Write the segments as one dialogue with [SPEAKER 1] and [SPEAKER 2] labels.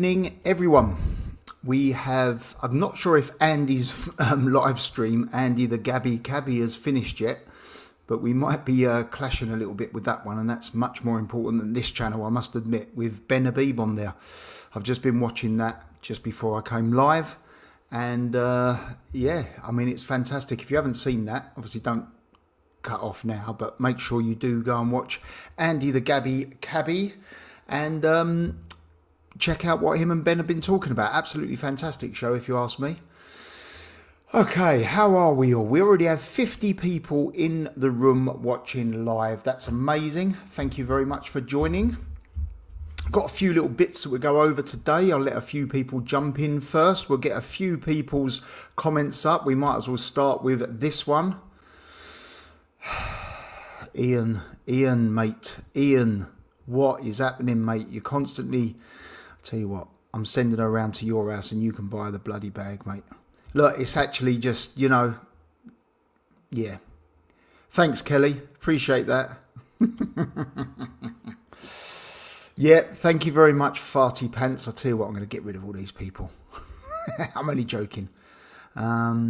[SPEAKER 1] evening, everyone. We have, I'm not sure if Andy's live stream, Andy the Gabby Cabby, has finished yet, but we might be clashing a little bit with that one, and that's much more important than this channel, I must admit, with Ben Habib on there. I've just been watching that just before I came live, and yeah, I mean, it's fantastic. If you haven't seen that, obviously don't cut off now, but make sure you do go and watch Andy the Gabby Cabby, and check out what him and Ben have been talking about. Absolutely fantastic show, if you ask me. Okay, how are we all? We already have 50 people in the room watching live. That's amazing. Thank you very much for joining. Got a few little bits that we'll go over today. I'll let a few people jump in first. We'll get a few people's comments up. We might as well start with this one. Ian, mate. Ian, what is happening, mate? You're constantly... Tell you what, I'm sending her around to your house and you can buy the bloody bag, mate. Look, it's actually just, you know, yeah. Thanks, Kelly. Appreciate that. Yeah, thank you very much, Farty Pants. I tell you what, I'm going to get rid of all these people. I'm only joking. How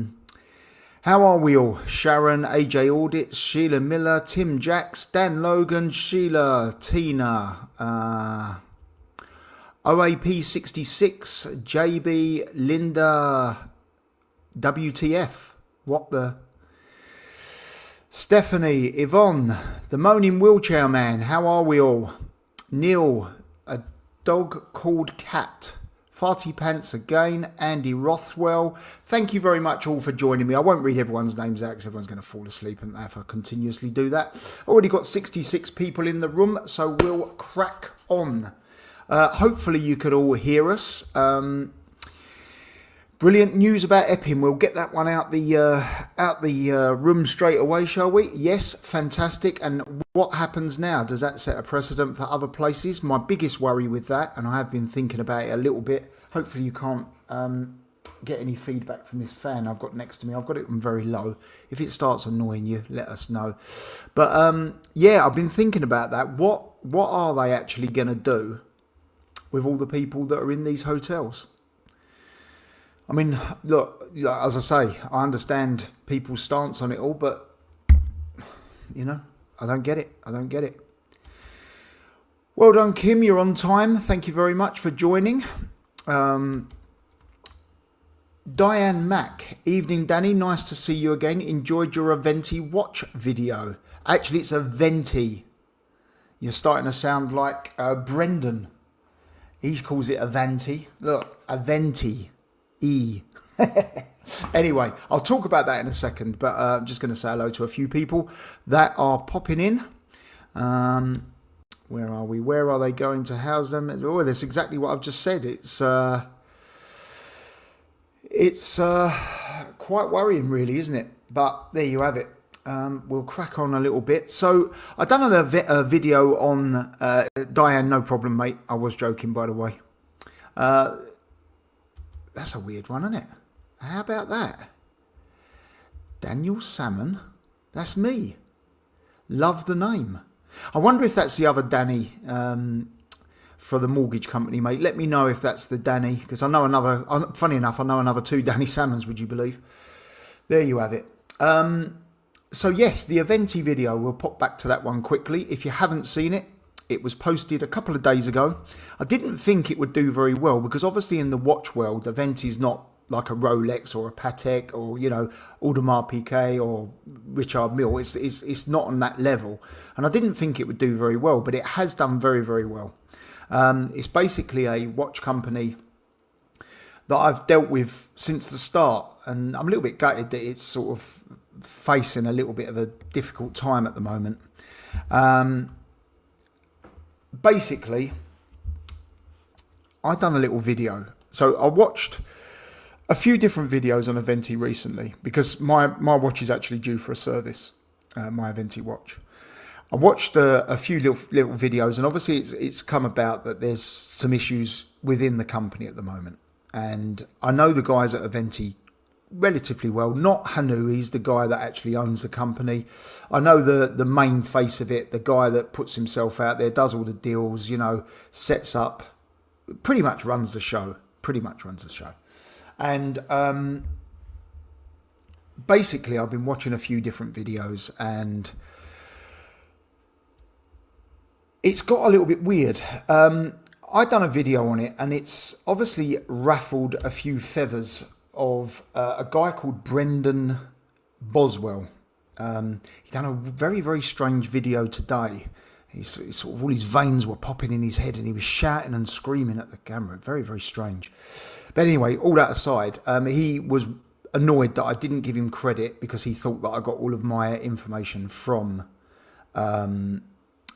[SPEAKER 1] are we all? Sharon, AJ Audit, Sheila Miller, Tim Jacks, Dan Logan, Sheila, Tina, OAP 66, JB, Linda, WTF, what the? Stephanie, Yvonne, the Moaning Wheelchair Man, how are we all? Neil, a dog called Cat, Farty Pants again, Andy Rothwell. Thank you very much all for joining me. I won't read everyone's names out because everyone's going to fall asleep and if I continuously do that. Already got 66 people in the room, so we'll crack on. Hopefully you could all hear us. Brilliant news about Epping. We'll get that one out the room straight away, shall we? Yes, fantastic. And what happens now? Does that set a precedent for other places? My biggest worry with that, and I have been thinking about it a little bit. Hopefully you can't get any feedback from this fan I've got next to me. I've got it on very low. If it starts annoying you, let us know. But yeah, I've been thinking about that. What are they actually going to do with all the people that are in these hotels? I mean, look, as I say, I understand people's stance on it all, but, you know, I don't get it. I don't get it. Well done, Kim. You're on time. Thank you very much for joining. Diane Mack. Evening, Danny. Nice to see you again. Enjoyed your Aventi watch video. Actually, it's a Venti. You're starting to sound like Brendan. He calls it Avanti. Look, Aventi. E. Anyway, I'll talk about that in a second, but I'm just going to say hello to a few people that are popping in. Where are we? Where are they going to house them? Oh, that's exactly what I've just said. It's quite worrying, really, isn't it? But there you have it. We'll crack on a little bit. So I've done a video on Diane. No problem, mate. I was joking, by the way. That's a weird one, isn't it? How about that? Daniel Salmon. That's me. Love the name. I wonder if that's the other Danny for the mortgage company, mate. Let me know if that's the Danny, because I know another, funny enough, I know another two Danny Salmons, would you believe? There you have it. So yes, the Aventi video, we'll pop back to that one quickly. If you haven't seen it, it was posted a couple of days ago. I didn't think it would do very well because obviously in the watch world, Aventi's not like a Rolex or a Patek or, you know, Audemars Piguet or Richard Mille. It's not on that level. And I didn't think it would do very well, but it has done very, very well. It's basically a watch company that I've dealt with since the start. And I'm a little bit gutted that it's sort of facing a little bit of a difficult time at the moment. Basically, I've done a little video. So I watched a few different videos on Aventi recently because my watch is actually due for a service, my Aventi watch. I watched a few little videos, and obviously it's come about that there's some issues within the company at the moment. And I know the guys at Aventi relatively well. Not Hanu, he's the guy that actually owns the company. I know the main face of it, the guy that puts himself out there, does all the deals, you know, sets up pretty much runs the show. And basically, I've been watching a few different videos, and it's got a little bit weird. I've done a video on it, and it's obviously ruffled a few feathers of a guy called Brendan Boswell. He done a very, very strange video today. He's sort of all his veins were popping in his head, and he was shouting and screaming at the camera. Very, very strange. But anyway, all that aside, he was annoyed that I didn't give him credit because he thought that I got all of my information from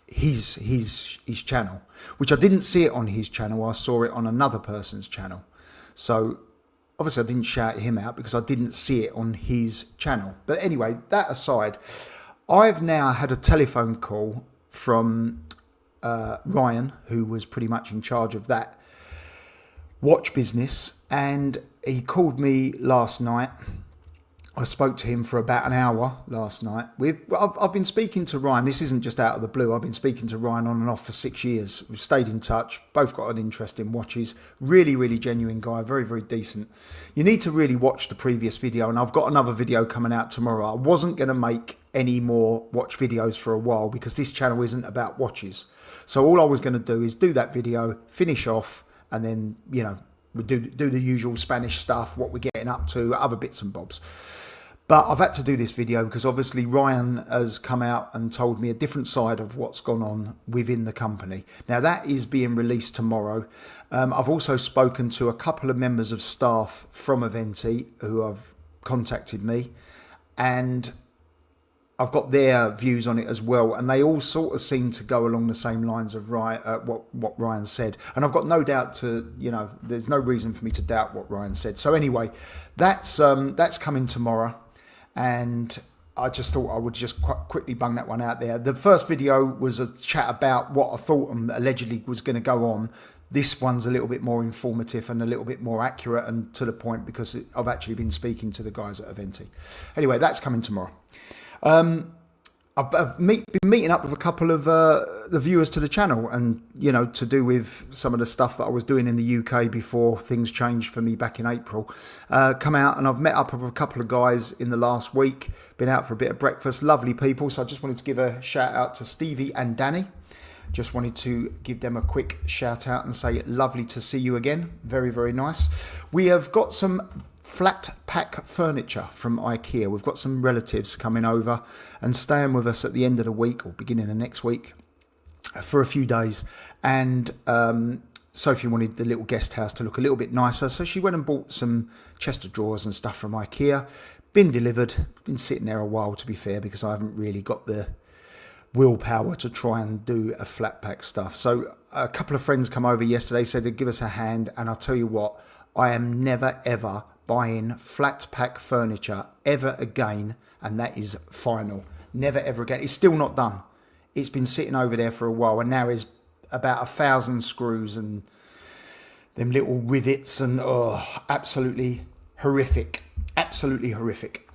[SPEAKER 1] his channel, which I didn't see it on his channel. I saw it on another person's channel. So obviously I didn't shout him out because I didn't see it on his channel. But anyway, that aside, I've now had a telephone call from Ryan, who was pretty much in charge of that watch business, and he called me last night. I spoke to him for about an hour last night. I've been speaking to Ryan. This isn't just out of the blue. I've been speaking to Ryan on and off for 6 years. We've stayed in touch. Both got an interest in watches. Really, really genuine guy. Very, very decent. You need to really watch the previous video. And I've got another video coming out tomorrow. I wasn't going to make any more watch videos for a while because this channel isn't about watches. So all I was going to do is do that video, finish off, and then, you know, we do the usual Spanish stuff, what we're getting up to, other bits and bobs. But I've had to do this video because obviously Ryan has come out and told me a different side of what's gone on within the company. Now that is being released tomorrow. I've also spoken to a couple of members of staff from Aventi who have contacted me, and I've got their views on it as well, and they all sort of seem to go along the same lines of what Ryan said. And I've got no doubt there's no reason for me to doubt what Ryan said. So anyway, that's coming tomorrow, and I just thought I would just quite quickly bung that one out there. The first video was a chat about what I thought allegedly was going to go on. This one's a little bit more informative and a little bit more accurate and to the point because I've actually been speaking to the guys at Aventi. Anyway, that's coming tomorrow. I've been meeting up with a couple of the viewers to the channel, and to do with some of the stuff that I was doing in the UK before things changed for me back in April. Come out, and I've met up with a couple of guys in the last week. Been out for a bit of breakfast. Lovely people. So I just wanted to give a shout out to Stevie and Danny. Just wanted to give them a quick shout out and say lovely to see you again. Very, very nice. We have got some flat pack furniture from IKEA. We've got some relatives coming over and staying with us at the end of the week or beginning of next week for a few days. And Sophie wanted the little guest house to look a little bit nicer, so she went and bought some chest of drawers and stuff from IKEA. Been delivered. Been sitting there a while, to be fair, because I haven't really got the willpower to try and do a flat pack stuff. So a couple of friends come over yesterday, said they'd give us a hand, and I'll tell you what, I am never ever buying flat pack furniture ever again, and that is final. Never ever again. It's still not done. It's been sitting over there for a while, and now is about 1,000 screws and them little rivets, and absolutely horrific. Absolutely horrific.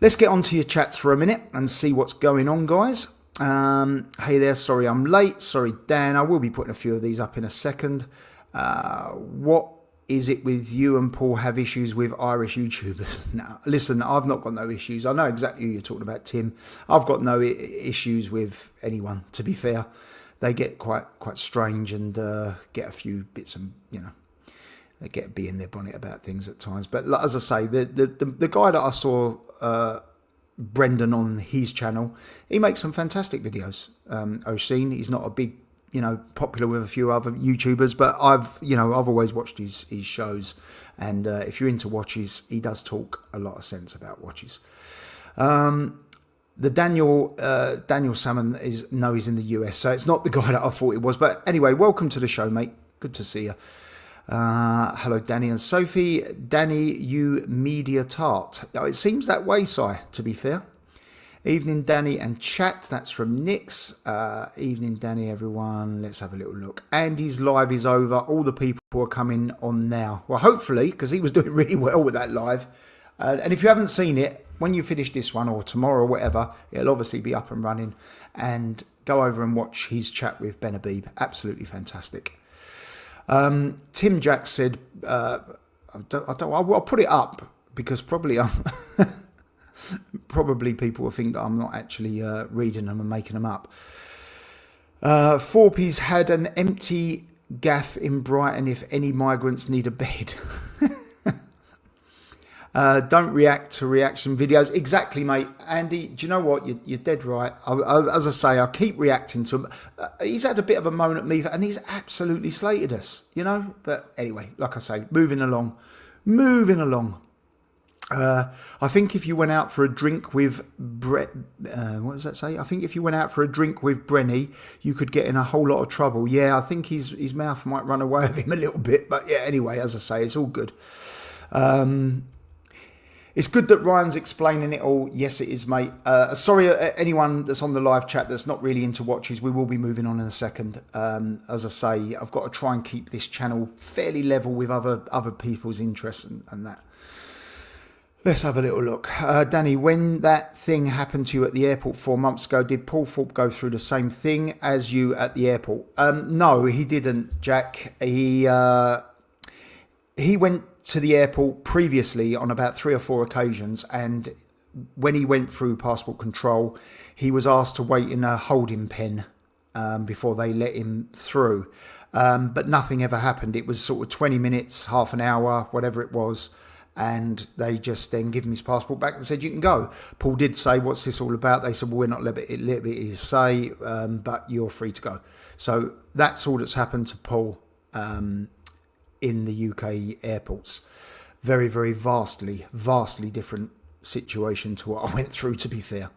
[SPEAKER 1] Let's get on to your chats for a minute and see what's going on, guys. Hey there, sorry I'm late. Sorry, Dan. I will be putting a few of these up in a second. What is it with you and Paul have issues with Irish YouTubers? No, listen, I've not got no issues. I know exactly who you're talking about, Tim. I've got no issues with anyone, to be fair. They get quite strange and get a few bits and, they get a bee in their bonnet about things at times. But as I say, the guy that I saw, Brendan, on his channel, he makes some fantastic videos. O'Sheen, he's not a big, popular with a few other YouTubers, but I've always watched his shows, and if you're into watches, he does talk a lot of sense about watches. The Daniel Salmon he's in the US, so it's not the guy that I thought it was. But anyway, welcome to the show, mate. Good to see you. Hello, Danny and Sophie. Danny, you media tart. Oh, it seems that way, Si, to be fair. Evening, Danny and chat. That's from Nix. Evening, Danny, everyone. Let's have a little look. Andy's live is over. All the people are coming on now. Well, hopefully, because he was doing really well with that live. And if you haven't seen it, when you finish this one or tomorrow or whatever, it'll obviously be up and running. And go over and watch his chat with Ben Habib. Absolutely fantastic. Tim Jack said, I'll put it up because probably people will think that I'm not actually reading them and making them up. Forpy's had an empty gaff in Brighton if any migrants need a bed. Don't react to reaction videos. Exactly, mate. Andy, do you know what? You're dead right. As I say, I keep reacting to him. He's had a bit of a moan at me and he's absolutely slated us, you know? But anyway, like I say, moving along. I think if you went out for a drink with what does that say? I think if you went out for a drink with Brenny, you could get in a whole lot of trouble. Yeah, I think his mouth might run away with him a little bit. But yeah, anyway, as I say, it's all good. It's good that Ryan's explaining it all. Yes, it is, mate. Sorry, anyone that's on the live chat that's not really into watches. We will be moving on in a second. As I say, I've got to try and keep this channel fairly level with other people's interests and that. Let's have a little look. Danny, when that thing happened to you at the airport 4 months ago, did Paul Thorpe go through the same thing as you at the airport? No, he didn't, Jack. He went to the airport previously on about 3 or 4 occasions, and when he went through passport control, he was asked to wait in a holding pen before they let him through. But nothing ever happened. It was sort of 20 minutes, half an hour, whatever it was, and they just then give him his passport back and said, you can go. Paul did say, what's this all about? They said, well, we're not liberty to say, but you're free to go. So that's all that's happened to Paul in the UK airports. Very, very vastly different situation to what I went through, to be fair.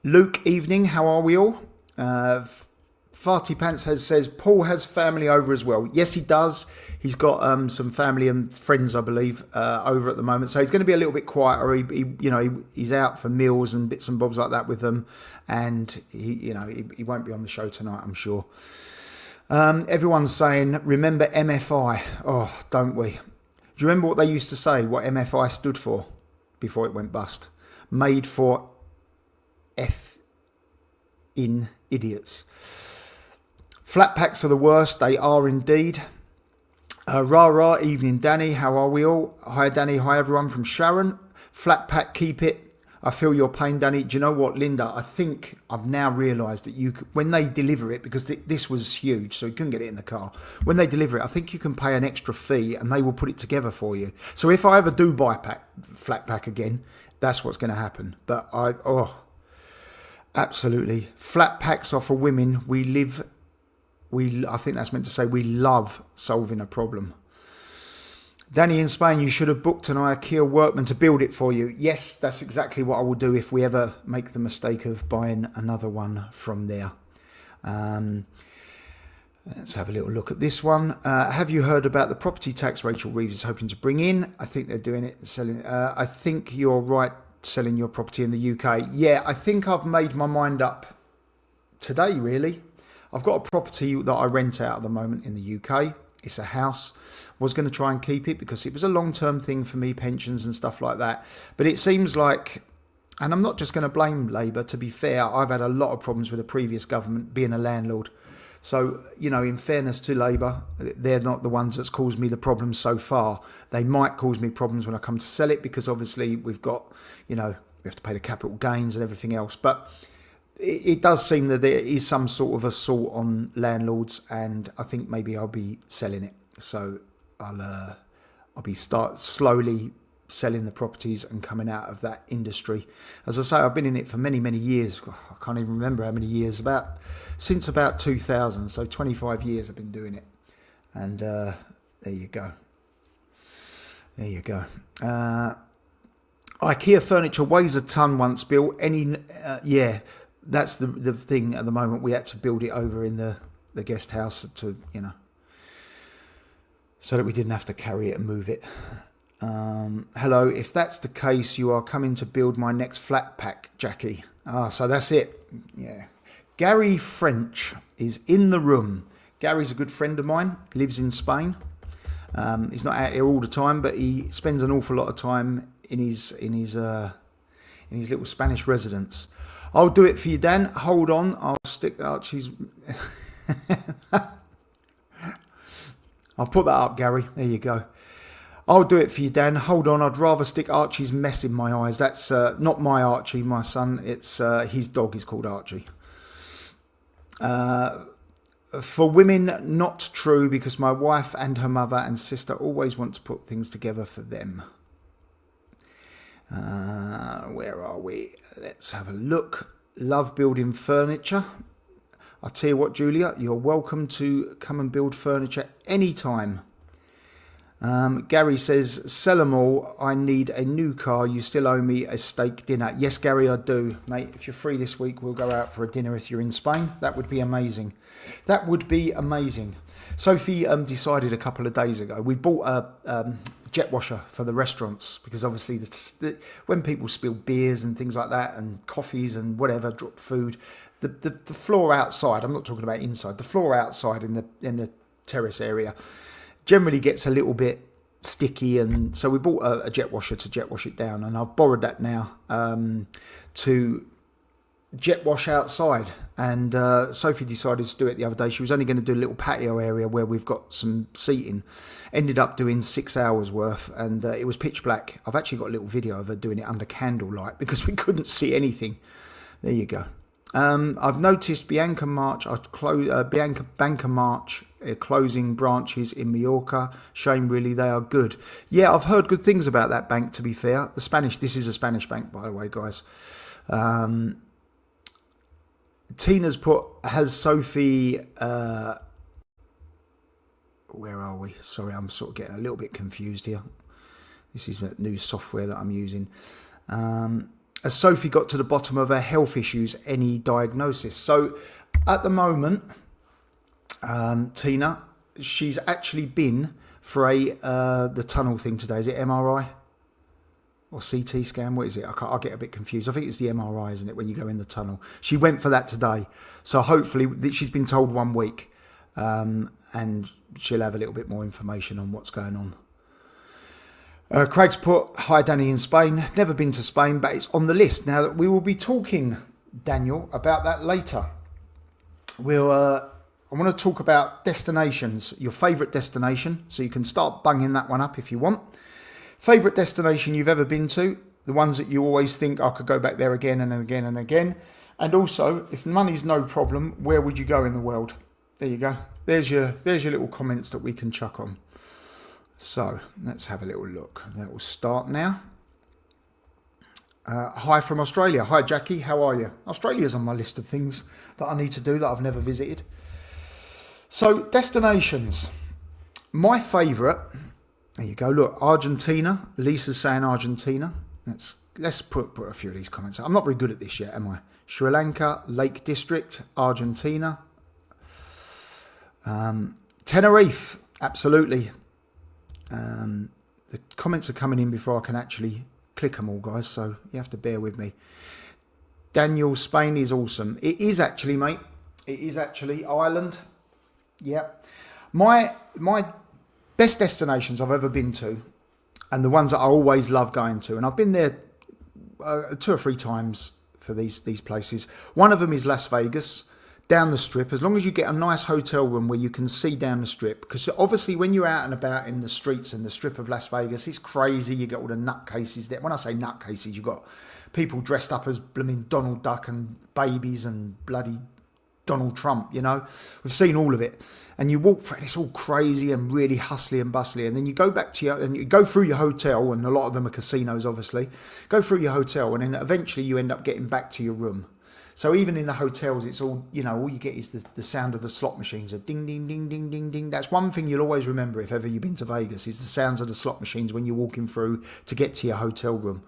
[SPEAKER 1] Luke, evening, how are we all? Farty Pants says Paul has family over as well. Yes, he does. He's got some family and friends, I believe, over at the moment. So he's going to be a little bit quieter. He's out for meals and bits and bobs like that with them, and he won't be on the show tonight, I'm sure. Everyone's saying, remember MFI? Oh, don't we? Do you remember what they used to say, what MFI stood for before it went bust? Made for in idiots. Flat packs are the worst. They are indeed. Rah, evening, Danny. How are we all? Hi, Danny. Hi, everyone from Sharon. Flat pack, keep it. I feel your pain, Danny. Do you know what, Linda? I think I've now realised that when they deliver it, because this was huge, so you couldn't get it in the car. When they deliver it, I think you can pay an extra fee and they will put it together for you. So if I ever do buy flat pack again, that's what's going to happen. But absolutely. Flat packs are for women. I think that's meant to say we love solving a problem. Danny in Spain, you should have booked an IKEA workman to build it for you. Yes, that's exactly what I will do if we ever make the mistake of buying another one from there. Let's have a little look at this one. Have you heard about the property tax Rachel Reeves is hoping to bring in? I think they're doing it, selling. I think you're right, selling your property in the UK. Yeah, I think I've made my mind up today, really. I've got a property that I rent out at the moment in the UK. It's a house. Was going to try and keep it because it was a long-term thing for me, pensions and stuff like that. But it seems like, and I'm not just going to blame Labour, to be fair, I've had a lot of problems with the previous government being a landlord. So, in fairness to Labour, they're not the ones that's caused me the problems so far. They might cause me problems when I come to sell it because obviously we've got, we have to pay the capital gains and everything else. But it does seem that there is some sort of assault on landlords, and I think maybe I'll be selling it. So I'll be slowly selling the properties and coming out of that industry. As I say, I've been in it for many, many years. I can't even remember how many years. Since about 2000. So 25 years I've been doing it. And there you go. IKEA furniture weighs a ton once built. That's the thing at the moment. We had to build it over in the guest house to, so that we didn't have to carry it and move it. Hello, if that's the case, you are coming to build my next flat pack, Jackie. So that's it. Yeah. Gary French is in the room. Gary's a good friend of mine, lives in Spain. He's not out here all the time, but he spends an awful lot of time in his little Spanish residence. I'll do it for you, Dan. Hold on. I'll stick Archie's... I'll put that up, Gary. There you go. I'll do it for you, Dan. Hold on. I'd rather stick Archie's mess in my eyes. That's not my Archie, my son. It's his dog is called Archie. For women, not true, because my wife and her mother and sister always want to put things together for them. Where are we? Let's have a look. Love building furniture. I'll tell you what, Julia, you're welcome to come and build furniture anytime. Gary says, sell them all. I need a new car. You still owe me a steak dinner. Yes, Gary, I do. Mate, if you're free this week, we'll go out for a dinner if you're in Spain. That would be amazing. That would be amazing. Sophie decided a couple of days ago. We bought a jet washer for the restaurants because obviously when people spill beers and things like that and coffees and whatever, drop food, the floor outside, I'm not talking about inside, the floor outside in the terrace area generally gets a little bit sticky, and so we bought a jet washer to jet wash it down, and I've borrowed that now to jet wash outside. And Sophie decided to do it the other day. She was only going to do a little patio area where we've got some seating. Ended up doing 6 hours worth, and it was pitch black. I've actually got a little video of her doing it under candlelight because we couldn't see anything. There you go. I've noticed Banca March closing branches in Mallorca. Shame, really, they are good. Yeah, I've heard good things about that bank, to be fair. This is a Spanish bank, by the way, guys. Tina's has Sophie, where are we? Sorry, I'm sort of getting a little bit confused here. This is a new software that I'm using. Has Sophie got to the bottom of her health issues? Any diagnosis? So at the moment, Tina, she's actually been for the tunnel thing today. Is it MRI or CT scan? What is it? I'll get a bit confused. I think it's the MRI, isn't it, when you go in the tunnel? She went for that today. So hopefully she's been told 1 week, and she'll have a little bit more information on what's going on. Craig's put, hi Danny in Spain. Never been to Spain, but it's on the list. Now that we will be talking, Daniel, about that later. I want to talk about destinations, your favourite destination. So you can start bunging that one up if you want. Favourite destination you've ever been to, the ones that you always think, I could go back there again and again and again. And also, if money's no problem, where would you go in the world? There you go. There's your little comments that we can chuck on. So let's have a little look. That will start now. Hi from Australia. Hi Jackie, how are you? Australia's on my list of things that I need to do that I've never visited. So destinations. My favourite, there you go. Look, Argentina. Lisa's saying Argentina. Let's put a few of these comments. I'm not very good at this yet, am I? Sri Lanka, Lake District, Argentina. Tenerife, absolutely. The comments are coming in before I can actually click them all, guys, so you have to bear with me. Daniel, Spain is awesome. It is actually, mate. It is actually. Ireland. Yeah. My best destinations I've ever been to, and the ones that I always love going to, and I've been there 2 or 3 times for these places. One of them is Las Vegas. Down the strip, as long as you get a nice hotel room where you can see down the strip, because obviously when you're out and about in the streets and the strip of Las Vegas, it's crazy. You get all the nutcases there. When I say nutcases, you've got people dressed up as blooming Donald Duck and babies and bloody Donald Trump, you know. We've seen all of it. And you walk through it, it's all crazy and really hustly and bustly. And then you go back to and you go through your hotel, and a lot of them are casinos, obviously. Go through your hotel, and then eventually you end up getting back to your room. So even in the hotels, it's all, you know, all you get is the sound of the slot machines, a ding, ding, ding, ding, ding, ding. That's one thing you'll always remember if ever you've been to Vegas, is the sounds of the slot machines when you're walking through to get to your hotel room.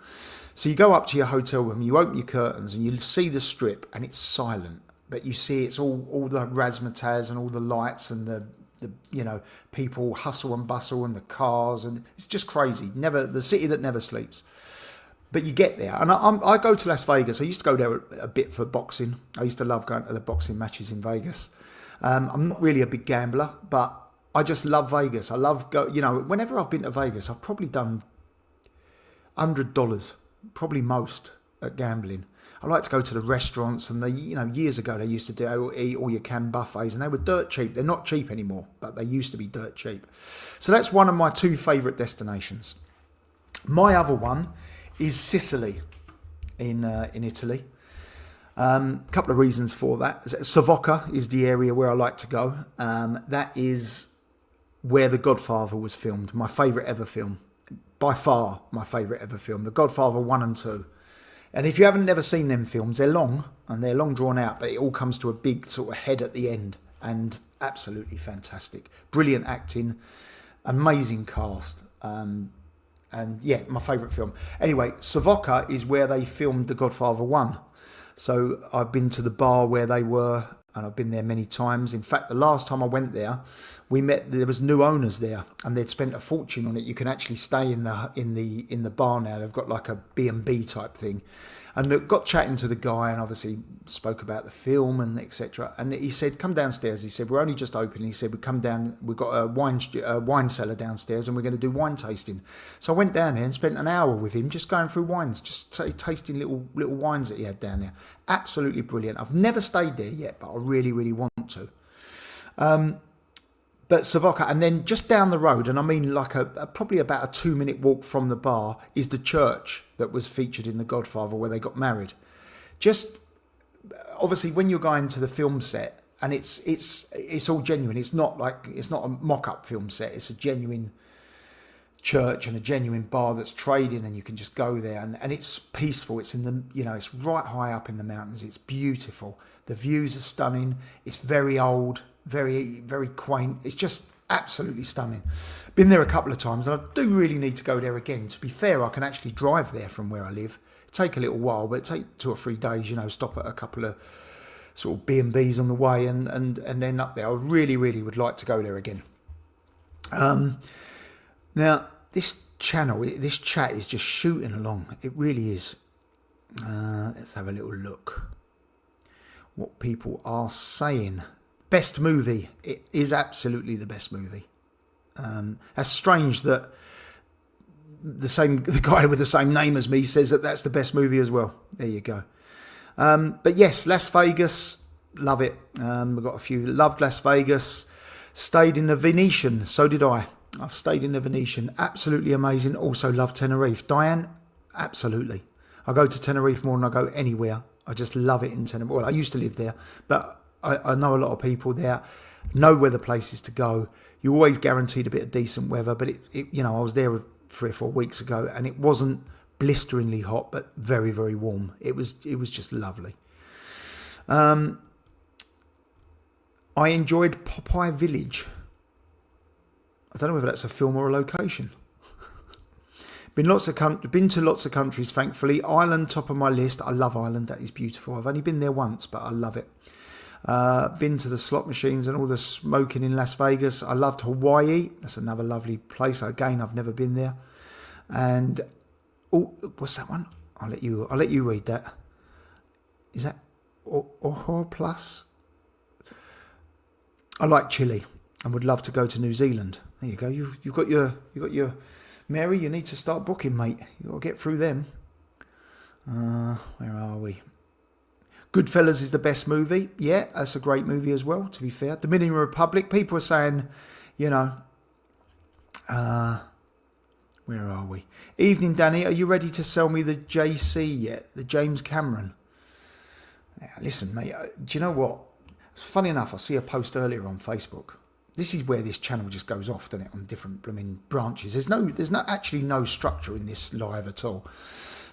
[SPEAKER 1] So you go up to your hotel room, you open your curtains, and you see the strip, and it's silent. But you see it's all the razzmatazz and all the lights and the you know, people hustle and bustle and the cars, and it's just crazy. The city that never sleeps. But you get there, and I go to Las Vegas. I used to go there a bit for boxing. I used to love going to the boxing matches in Vegas. I'm not really a big gambler, but I just love Vegas. I love whenever I've been to Vegas, I've probably done $100, probably most, at gambling. I like to go to the restaurants, and years ago they used to do eat all you can buffets, and they were dirt cheap. They're not cheap anymore, but they used to be dirt cheap. So that's one of my 2 favourite destinations. My other one is Sicily in Italy. Couple of reasons for that. Savoca is the area where I like to go. That is where The Godfather was filmed. My favourite ever film. By far my favourite ever film. The Godfather 1 and 2. And if you haven't never seen them films, they're long and they're long drawn out, but it all comes to a big sort of head at the end, and absolutely fantastic. Brilliant acting, amazing cast. And yeah, my favourite film. Anyway, Savoca is where they filmed The Godfather 1. So I've been to the bar where they were, and I've been there many times. In fact, the last time I went there, there was new owners there, and they'd spent a fortune on it. You can actually stay in the bar now. They've got like a B&B type thing. And got chatting to the guy, and obviously spoke about the film and etc. And he said, "Come downstairs." He said, "We're only just open." He said, "We come down. We've got a wine cellar downstairs, and we're going to do wine tasting." So I went down there and spent an hour with him, just going through wines, just tasting little wines that he had down there. Absolutely brilliant. I've never stayed there yet, but I really, really want to. But Savoca, and then just down the road, and I mean like probably about a 2-minute walk from the bar, is the church that was featured in The Godfather where they got married. Just obviously when you're going to the film set, and it's all genuine. It's not a mock-up film set. It's a genuine church and a genuine bar that's trading, and you can just go there, and it's peaceful. It's in the it's right high up in the mountains. It's beautiful. The views are stunning. It's very old. Very, very quaint. It's just absolutely stunning. Been there a couple of times, and I do really need to go there again. To be fair, I can actually drive there from where I live. It'd take a little while, but it'd take 2 or 3 days, stop at a couple of sort of B&Bs on the way and then up there. I really, really would like to go there again. Now, this chat is just shooting along. It really is. Let's have a little look. What people are saying. Best movie. It is absolutely the best movie. That's strange that the guy with the same name as me says that that's the best movie as well. There you go. But yes, Las Vegas, love it. We've got a few. Loved Las Vegas. Stayed in the Venetian. So did I. I've stayed in the Venetian. Absolutely amazing. Also love Tenerife. Diane, absolutely. I go to Tenerife more than I go anywhere. I just love it in Tenerife. Well, I used to live there, but I know a lot of people there, know where the places to go. You're always guaranteed a bit of decent weather, but I was there 3 or 4 weeks ago, and it wasn't blisteringly hot, but very, very warm. It was just lovely. I enjoyed Popeye Village. I don't know whether that's a film or a location. Been to lots of countries, thankfully. Ireland, top of my list. I love Ireland. That is beautiful. I've only been there once, but I love it. Been to the slot machines and all the smoking in Las Vegas. I loved Hawaii. That's another lovely place. Again, I've never been there. And what's that one? I'll let you read that. Is that Ohor Plus? I like Chile and would love to go to New Zealand. There you go. You've got your Mary. You need to start booking, mate. You got to get through them. Where are we? Goodfellas is the best movie. Yeah, that's a great movie as well, to be fair. Dominican Republic, people are saying, where are we? Evening, Danny. Are you ready to sell me the JC yet? The James Cameron? Yeah, listen, mate, do you know what? It's funny enough, I see a post earlier on Facebook. This is where this channel just goes off, doesn't it, on different blooming branches. There's actually no structure in this live at all.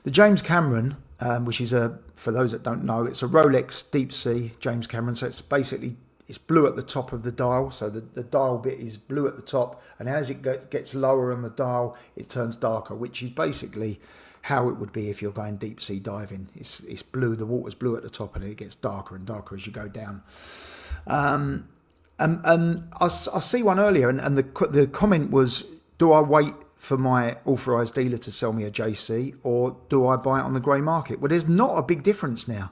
[SPEAKER 1] The James Cameron, which is for those that don't know, it's a Rolex deep sea James Cameron. So it's basically, it's blue at the top of the dial. So the dial bit is blue at the top. And as it gets lower on the dial, it turns darker, which is basically how it would be if you're going deep sea diving. It's blue, the water's blue at the top, and it gets darker and darker as you go down. And I see one earlier, and the comment was, do I wait for my authorised dealer to sell me a JC, or do I buy it on the grey market? Well, there's not a big difference now.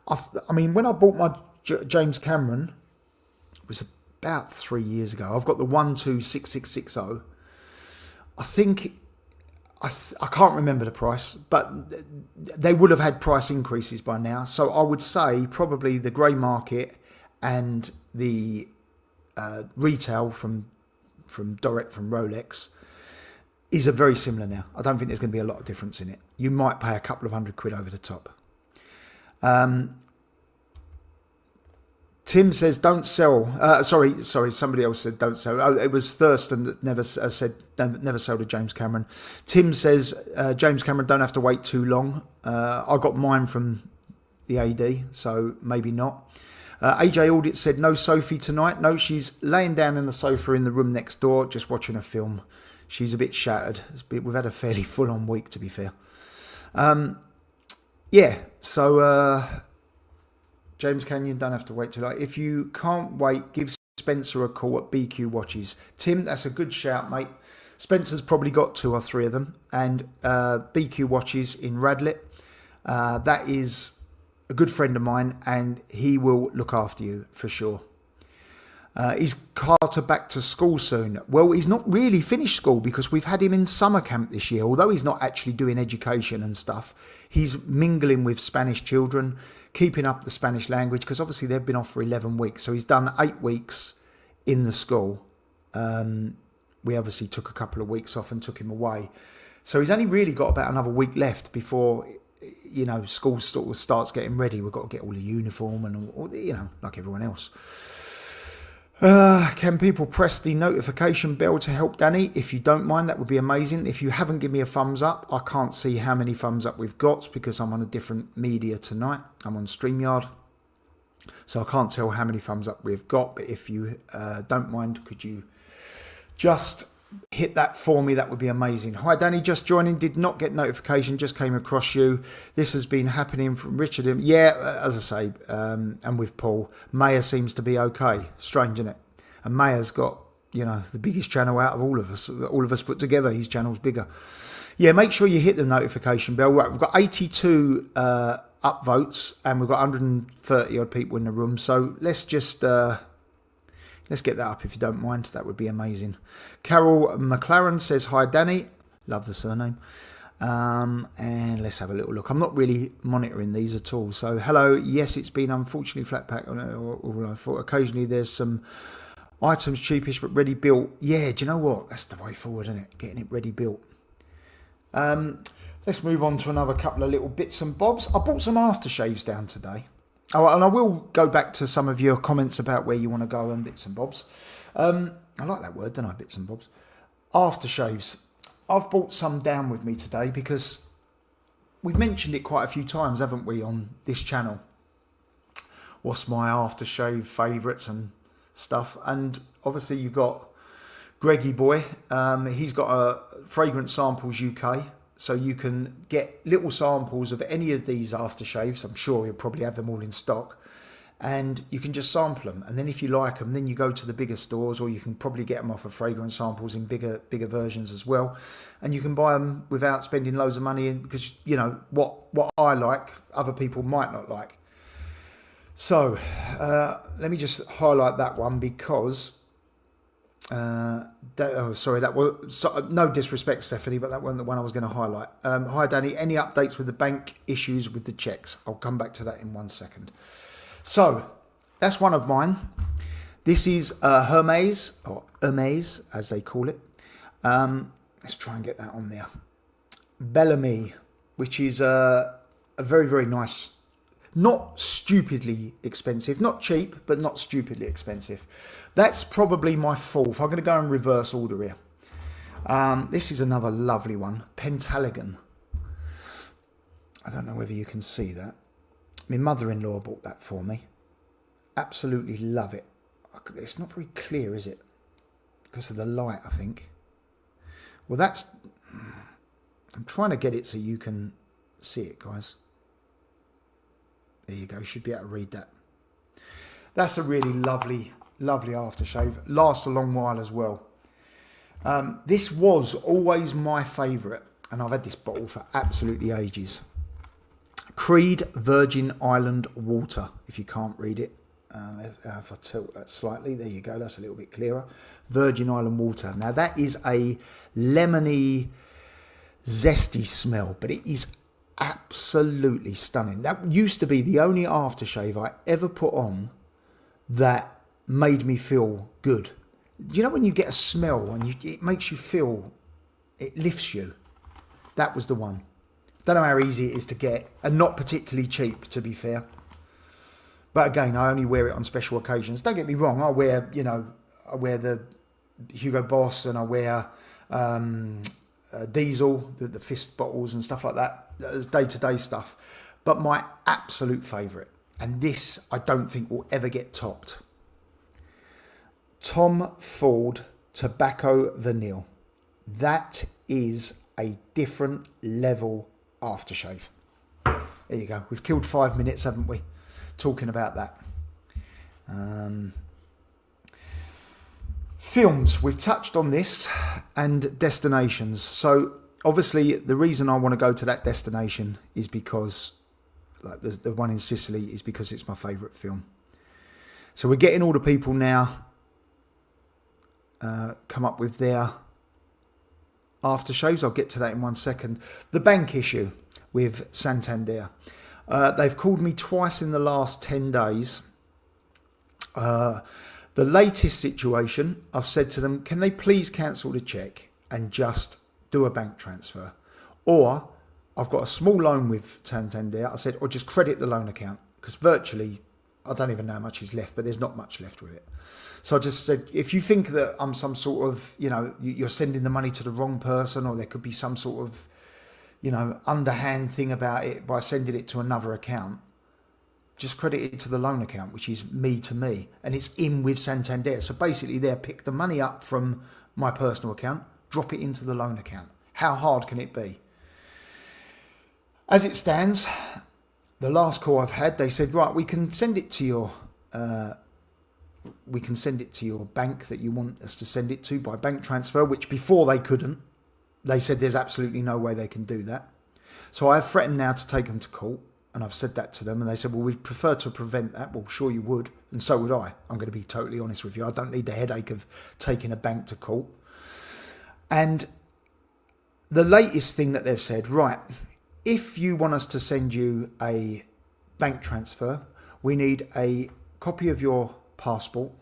[SPEAKER 1] I mean, when I bought my James Cameron, it was about 3 years ago. I've got the 126660. I think I can't remember the price, but they would have had price increases by now. So I would say probably the grey market and the retail from direct from Rolex is a very similar now. I don't think there's going to be a lot of difference in it. You might pay a couple of £100 over the top. Tim says, don't sell. Sorry, somebody else said don't sell. Oh, it was Thurston that never said never sell to James Cameron. Tim says, James Cameron, don't have to wait too long. I got mine from the AD, so maybe not. AJ Audit said, no Sophie tonight. No, she's laying down in the sofa in the room next door, just watching a film. She's a bit shattered. We've had a fairly full-on week, to be fair. Yeah, so... James Canyon, don't have to wait too long. If you can't wait, give Spencer a call at BQ Watches. Tim, that's a good shout, mate. Spencer's probably got 2 or 3 of them. And BQ Watches in Radlett. That is a good friend of mine, and he will look after you for sure. Is Carter back to school soon? Well, he's not really finished school because we've had him in summer camp this year. Although he's not actually doing education and stuff, he's mingling with Spanish children, keeping up the Spanish language, because obviously they've been off for 11 weeks. So he's done 8 weeks in the school. We obviously took a couple of weeks off and took him away. So he's only really got about another week left before, school sort of starts getting ready. We've got to get all the uniform and all, like everyone else. Can people press the notification bell to help Danny? If you don't mind, that would be amazing. If you haven't given me a thumbs up, I can't see how many thumbs up we've got because I'm on a different media tonight. I'm on StreamYard, so I can't tell how many thumbs up we've got. But if you don't mind, could you just hit that for me? That would be amazing. Hi Danny, just joining, did not get notification, just came across you. This has been happening from Richard. Yeah, as I say, and with Paul, Maya seems to be okay. Strange, isn't it? And Maya's got, the biggest channel out of all of us put together. His channel's bigger. Yeah, make sure you hit the notification bell. Right, we've got 82 upvotes and we've got 130 odd people in the room, so let's just let's get that up if you don't mind. That would be amazing. Carol McLaren says, hi, Danny. Love the surname. And let's have a little look. I'm not really monitoring these at all. So, hello. Yes, it's been unfortunately flat pack. Or I thought occasionally there's some items cheapish but ready built. Yeah, do you know what? That's the way forward, isn't it? Getting it ready built. Let's move on to another couple of little bits and bobs. I bought some aftershaves down today. Oh, and I will go back to some of your comments about where you want to go and bits and bobs. I like that word, don't I? Bits and bobs. Aftershaves. I've brought some down with me today because we've mentioned it quite a few times, haven't we, on this channel? What's my aftershave favourites and stuff? And obviously you've got Greggy Boy. He's got a Fragrance Samples UK. So you can get little samples of any of these aftershaves. I'm sure you'll probably have them all in stock. And you can just sample them. And then if you like them, then you go to the bigger stores, or you can probably get them off of Fragrance Samples in bigger versions as well. And you can buy them without spending loads of money in, because, what I like, other people might not like. So let me just highlight that one because... that was no disrespect, Stephanie, but that wasn't the one I was going to highlight. Hi Danny, any updates with the bank issues with the checks? I'll come back to that in 1 second. So that's one of mine. This is Hermes, or Hermes as they call it. Let's try and get that on there. Bellamy, which is a very, very nice, not stupidly expensive, not cheap, but not stupidly expensive. That's probably my fourth. I'm going to go in reverse order here. This is another lovely one. Pentalagon. I don't know whether you can see that. My mother-in-law bought that for me. Absolutely love it. It's not very clear, is it? Because of the light, I think. Well, that's... I'm trying to get it so you can see it, guys. There you go. You should be able to read that. That's a really lovely aftershave. Lasts a long while as well. This was always my favourite, and I've had this bottle for absolutely ages. Creed Virgin Island Water, if you can't read it. If I tilt that slightly, there you go, that's a little bit clearer. Virgin Island Water. Now that is a lemony, zesty smell, but it is absolutely stunning. That used to be the only aftershave I ever put on that made me feel good. You know when you get a smell and it makes you feel, it lifts you? That was the one. Don't know how easy it is to get, and not particularly cheap, to be fair. But again, I only wear it on special occasions. Don't get me wrong, I wear the Hugo Boss, and I wear Diesel, the fist bottles and stuff like that, as day-to-day stuff. But my absolute favourite, and this I don't think will ever get topped, Tom Ford Tobacco Vanille. That is a different level aftershave. There you go. We've killed 5 minutes, haven't we, talking about that. Films, we've touched on this, and destinations. So obviously the reason I want to go to that destination is because, like the one in Sicily, is because it's my favourite film. So we're getting all the people now come up with their aftershaves. I'll get to that in 1 second. The bank issue with Santander. They've called me twice in the last 10 days. The latest situation, I've said to them, can they please cancel the cheque and just do a bank transfer? Or, I've got a small loan with Santander. I said, or just credit the loan account, because virtually, I don't even know how much is left, but there's not much left with it. So I just said, if you think that I'm some sort of, you're sending the money to the wrong person, or there could be some sort of, underhand thing about it by sending it to another account, just credit it to the loan account, which is me to me, and it's in with Santander. So basically, they'll pick the money up from my personal account, drop it into the loan account. How hard can it be? As it stands, the last call I've had, they said, right, we can send it to your bank that you want us to send it to by bank transfer, which before they couldn't. They said there's absolutely no way they can do that. So I've threatened now to take them to court, and I've said that to them, and they said, well, we'd prefer to prevent that. Well, sure you would, and so would I. I'm going to be totally honest with you. I don't need the headache of taking a bank to court. And the latest thing that they've said, right, if you want us to send you a bank transfer, we need a copy of your passport,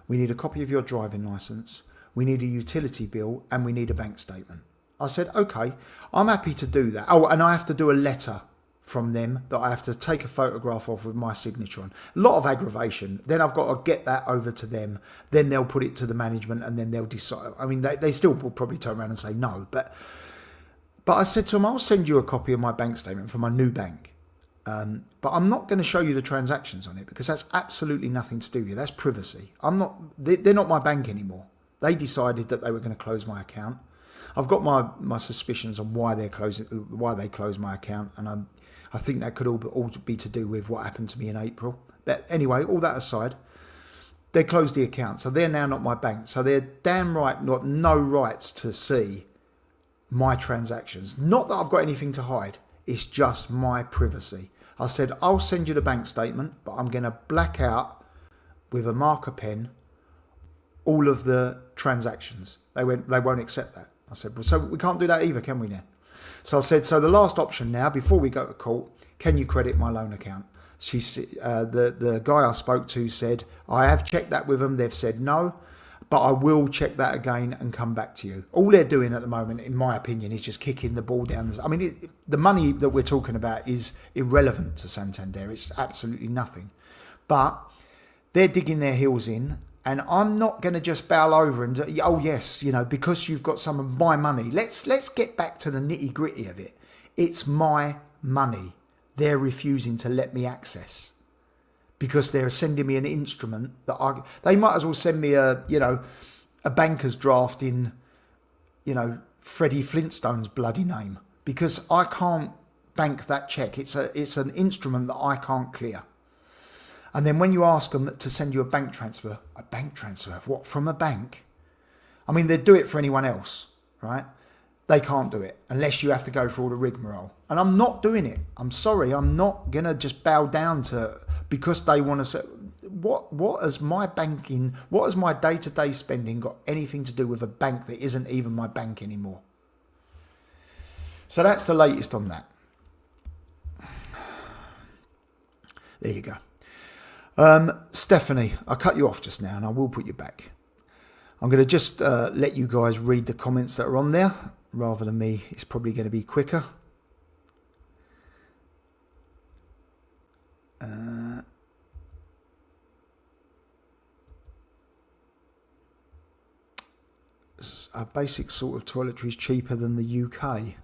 [SPEAKER 1] we need a copy of your driving licence, we need a utility bill, and we need a bank statement. I said, okay, I'm happy to do that. Oh, and I have to do a letter from them that I have to take a photograph of with my signature on. A lot of aggravation. Then I've got to get that over to them. Then they'll put it to the management, and then they'll decide. I mean, they still will probably turn around and say no. But I said to them, I'll send you a copy of my bank statement from my new bank. But I'm not going to show you the transactions on it, because that's absolutely nothing to do with you. That's privacy. They're not my bank anymore. They decided that they were going to close my account. I've got my suspicions on why they closed my account, and I think that could all be to do with what happened to me in April. But anyway, all that aside, they closed the account, so they're now not my bank. So they're damn right got no rights to see my transactions. Not that I've got anything to hide. It's just my privacy. I said, I'll send you the bank statement, but I'm going to black out with a marker pen all of the transactions. They won't accept that. I said, well, so we can't do that either, can we now? So I said, so the last option now, before we go to court, can you credit my loan account? The guy I spoke to said, I have checked that with them. They've said no, but I will check that again and come back to you. All they're doing at the moment, in my opinion, is just kicking the ball down. I mean, the money that we're talking about is irrelevant to Santander. It's absolutely nothing. But they're digging their heels in, and I'm not going to just bow over and, oh yes, because you've got some of my money. Let's get back to the nitty gritty of it. It's my money. They're refusing to let me access, because they're sending me an instrument that they might as well send me a banker's draft in, Freddie Flintstone's bloody name, because I can't bank that check. It's an instrument that I can't clear. And then when you ask them to send you a bank transfer, what, from a bank? I mean, they'd do it for anyone else, right? They can't do it unless you have to go through all the rigmarole. And I'm not doing it. I'm sorry. I'm not going to just bow down to, because they want to say, what has my day-to-day spending got anything to do with a bank that isn't even my bank anymore? So that's the latest on that. There you go. Stephanie, I cut you off just now and I will put you back. I'm going to just let you guys read the comments that are on there rather than me. It's probably going to be quicker. A basic sort of toiletry is cheaper than the UK.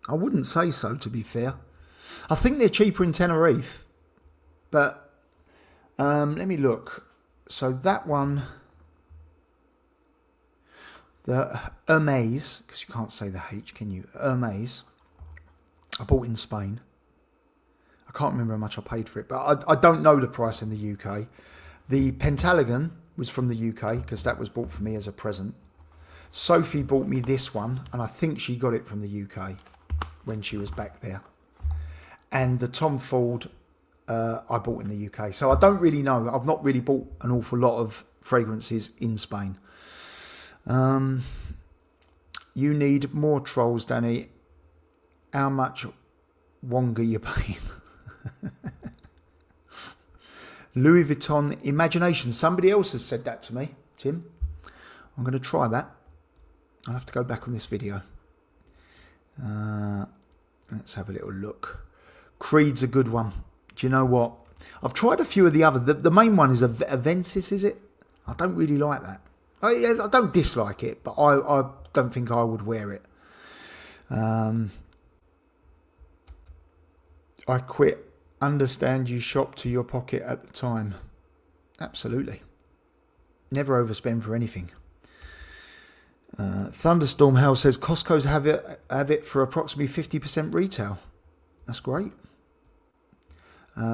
[SPEAKER 1] I wouldn't say so, to be fair. I think they're cheaper in Tenerife, but let me look. So that one, the Hermes, because you can't say the H, can you? Hermes, I bought in Spain. I can't remember how much I paid for it, but I don't know the price in the UK. The Pentalagon was from the UK because that was bought for me as a present. Sophie bought me this one, and I think she got it from the UK when she was back there. And the Tom Ford I bought in the UK. So I don't really know. I've not really bought an awful lot of fragrances in Spain. You need more trolls, Danny. How much Wonga you paying? Louis Vuitton Imagination. Somebody else has said that to me, Tim. I'm going to try that. I'll have to go back on this video. Let's have a little look. Creed's a good one. Do you know what? I've tried a few of the other. The main one is a Avensis, is it? I don't really like that. I don't dislike it, but I don't think I would wear it. I quit. Understand you shop to your pocket at the time. Absolutely. Never overspend for anything. Thunderstorm Hell says Costco's have it for approximately 50% retail. That's great.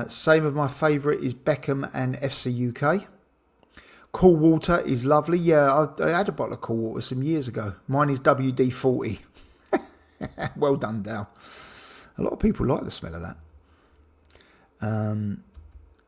[SPEAKER 1] Same of my favourite is Beckham and FC UK. Cool water is lovely. Yeah, I had a bottle of cool water some years ago. Mine is WD-40. Well done, Dal. A lot of people like the smell of that.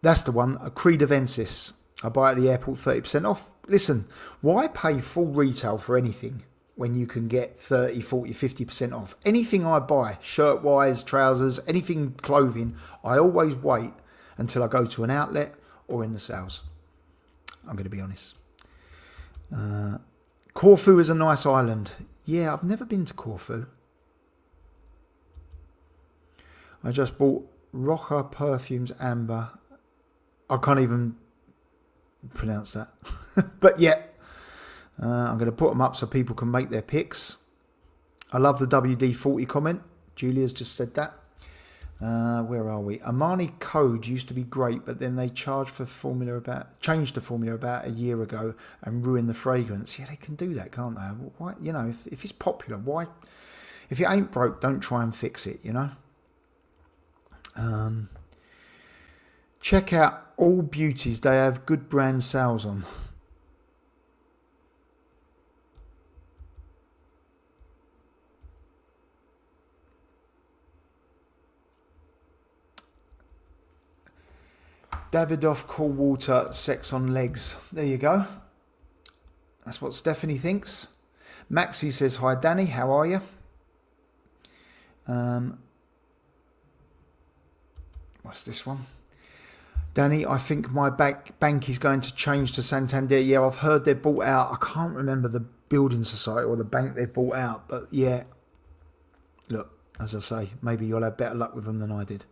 [SPEAKER 1] That's the one. A Creed Avensis. I buy at the airport 30% off. Listen, why pay full retail for anything when you can get 30, 40, 50% off? Anything I buy, shirt-wise, trousers, anything clothing, I always wait until I go to an outlet or in the sales. I'm going to be honest. Corfu is a nice island. Yeah, I've never been to Corfu. I just bought Rocha Perfumes Amber. I can't even pronounce that. But yeah, I'm going to put them up so people can make their picks. I love the WD-40 comment. Julia's just said that. Where are we? Armani Code used to be great, but then they changed the formula about a year ago and ruined the fragrance. Yeah, they can do that, can't they? Why? You know, if it's popular, why? If it ain't broke, don't try and fix it. You know. Check out All Beauties. They have good brand sales on. Davidoff Cool Water Sex on Legs. There you go. That's what Stephanie thinks. Maxie says, hi Danny, how are you? What's this one? Danny, I think my bank is going to change to Santander. Yeah, I've heard they're bought out. I can't remember the building society or the bank they bought out. But yeah, look, as I say, maybe you'll have better luck with them than I did.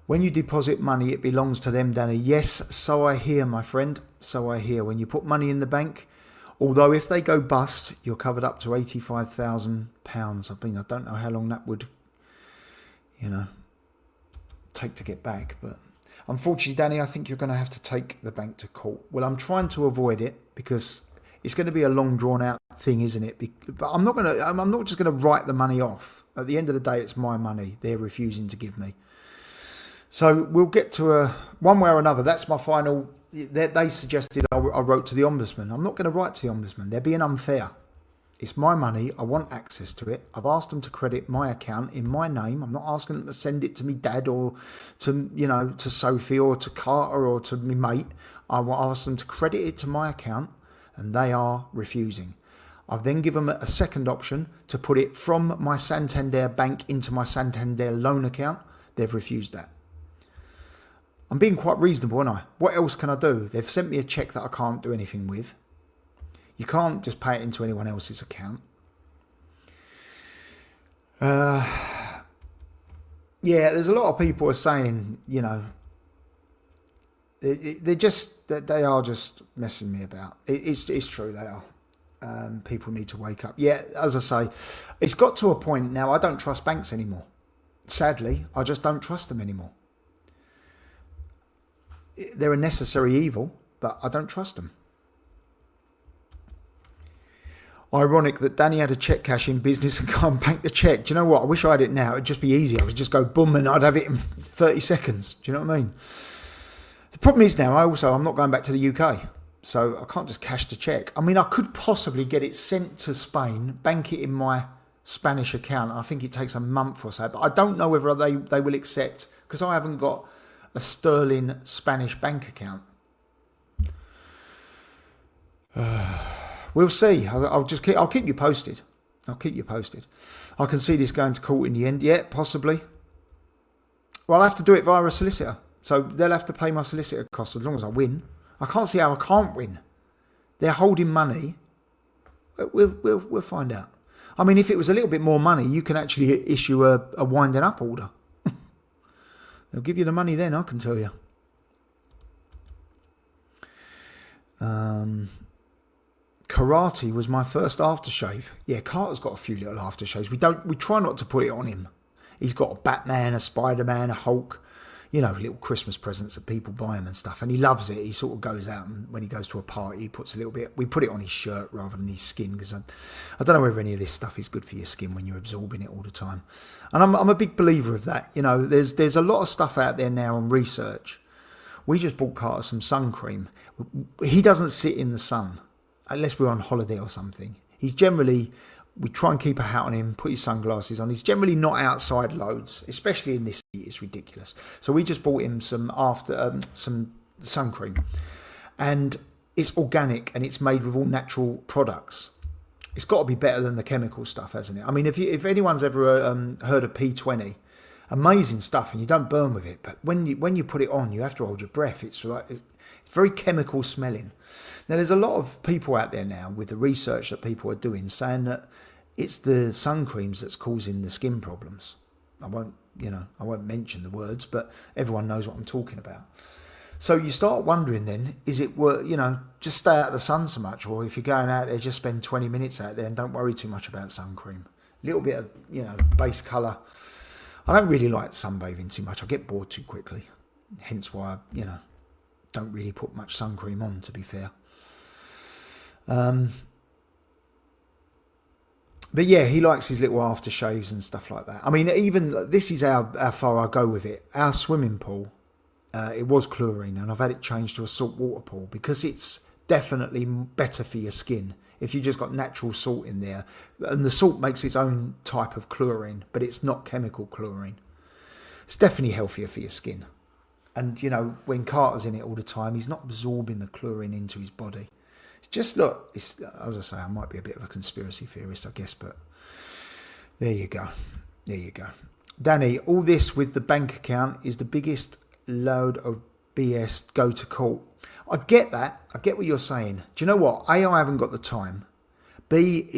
[SPEAKER 1] When you deposit money, it belongs to them, Danny. Yes, so I hear, my friend. So I hear. When you put money in the bank, although if they go bust, you're covered up to £85,000. I don't know how long that would, take to get back. But unfortunately, Danny, I think you're going to have to take the bank to court. Well, I'm trying to avoid it because it's going to be a long, drawn-out thing, isn't it? But I'm not just going to write the money off. At the end of the day, it's my money. They're refusing to give me. So we'll get to one way or another. That's my final. They suggested I wrote to the Ombudsman. I'm not going to write to the Ombudsman. They're being unfair. It's my money. I want access to it. I've asked them to credit my account in my name. I'm not asking them to send it to me dad or to Sophie or to Carter or to me mate. I will ask them to credit it to my account, and they are refusing. I've then given them a second option to put it from my Santander bank into my Santander loan account. They've refused that. I'm being quite reasonable, aren't I? What else can I do? They've sent me a cheque that I can't do anything with. You can't just pay it into anyone else's account. Yeah, there's a lot of people who are saying, you know, they are just messing me about. It's true, they are. People need to wake up. Yeah, as I say, it's got to a point now I don't trust banks anymore. Sadly, I just don't trust them anymore. They're a necessary evil, but I don't trust them. Ironic that Danny had a cheque cashing business and can't bank the cheque. Do you know what? I wish I had it now. It'd just be easy. I would just go boom and I'd have it in 30 seconds. Do you know what I mean? The problem is now, I'm not going back to the UK. So I can't just cash the cheque. I mean, I could possibly get it sent to Spain, bank it in my Spanish account. I think it takes a month or so. But I don't know whether they will accept, because I haven't got a sterling Spanish bank account. We'll see. I'll keep you posted. I'll keep you posted. I can see this going to court in the end. Yeah, possibly. Well, I'll have to do it via a solicitor. So they'll have to pay my solicitor costs as long as I win. I can't see how I can't win. They're holding money. We'll find out. I mean, if it was a little bit more money, you can actually issue a winding up order. They'll give you the money then, I can tell you. Karate was my first aftershave. Yeah, Carter's got a few little aftershaves. We try not to put it on him. He's got a Batman, a Spider-Man, a Hulk, you know, little Christmas presents that people buy him and stuff. And he loves it. He sort of goes out and when he goes to a party, he puts a little bit, we put it on his shirt rather than his skin, because I don't know whether any of this stuff is good for your skin when you're absorbing it all the time. And I'm a big believer of that. You know, there's a lot of stuff out there now on research. We just bought Carter some sun cream. He doesn't sit in the sun unless we're on holiday or something. He's generally, we try and keep a hat on him, put his sunglasses on. He's generally not outside loads, especially in this heat. It's ridiculous. So we just bought him some sun cream. And it's organic and it's made with all natural products. It's got to be better than the chemical stuff, hasn't it? I mean, if anyone's ever heard of P20, amazing stuff, and you don't burn with it. But when you put it on, you have to hold your breath. It's very chemical smelling. Now, there's a lot of people out there now with the research that people are doing saying that it's the sun creams that's causing the skin problems. I won't mention the words, but everyone knows what I'm talking about. So you start wondering then, is it worth, just stay out of the sun so much, or if you're going out there, just spend 20 minutes out there and don't worry too much about sun cream. A little bit of, base colour. I don't really like sunbathing too much. I get bored too quickly. Hence why I, don't really put much sun cream on, to be fair. But yeah, he likes his little aftershaves and stuff like that. I mean, even this is how far I go with it. Our swimming pool, it was chlorine, and I've had it changed to a saltwater pool because it's definitely better for your skin if you just got natural salt in there. And the salt makes its own type of chlorine, but it's not chemical chlorine. It's definitely healthier for your skin. And, when Carter's in it all the time, he's not absorbing the chlorine into his body. It's just, look, as I say, I might be a bit of a conspiracy theorist, I guess, but there you go. There you go. Danny, all this with the bank account is the biggest load of BS. Go to court. I get that. I get what you're saying. Do you know what? A, I haven't got the time. B,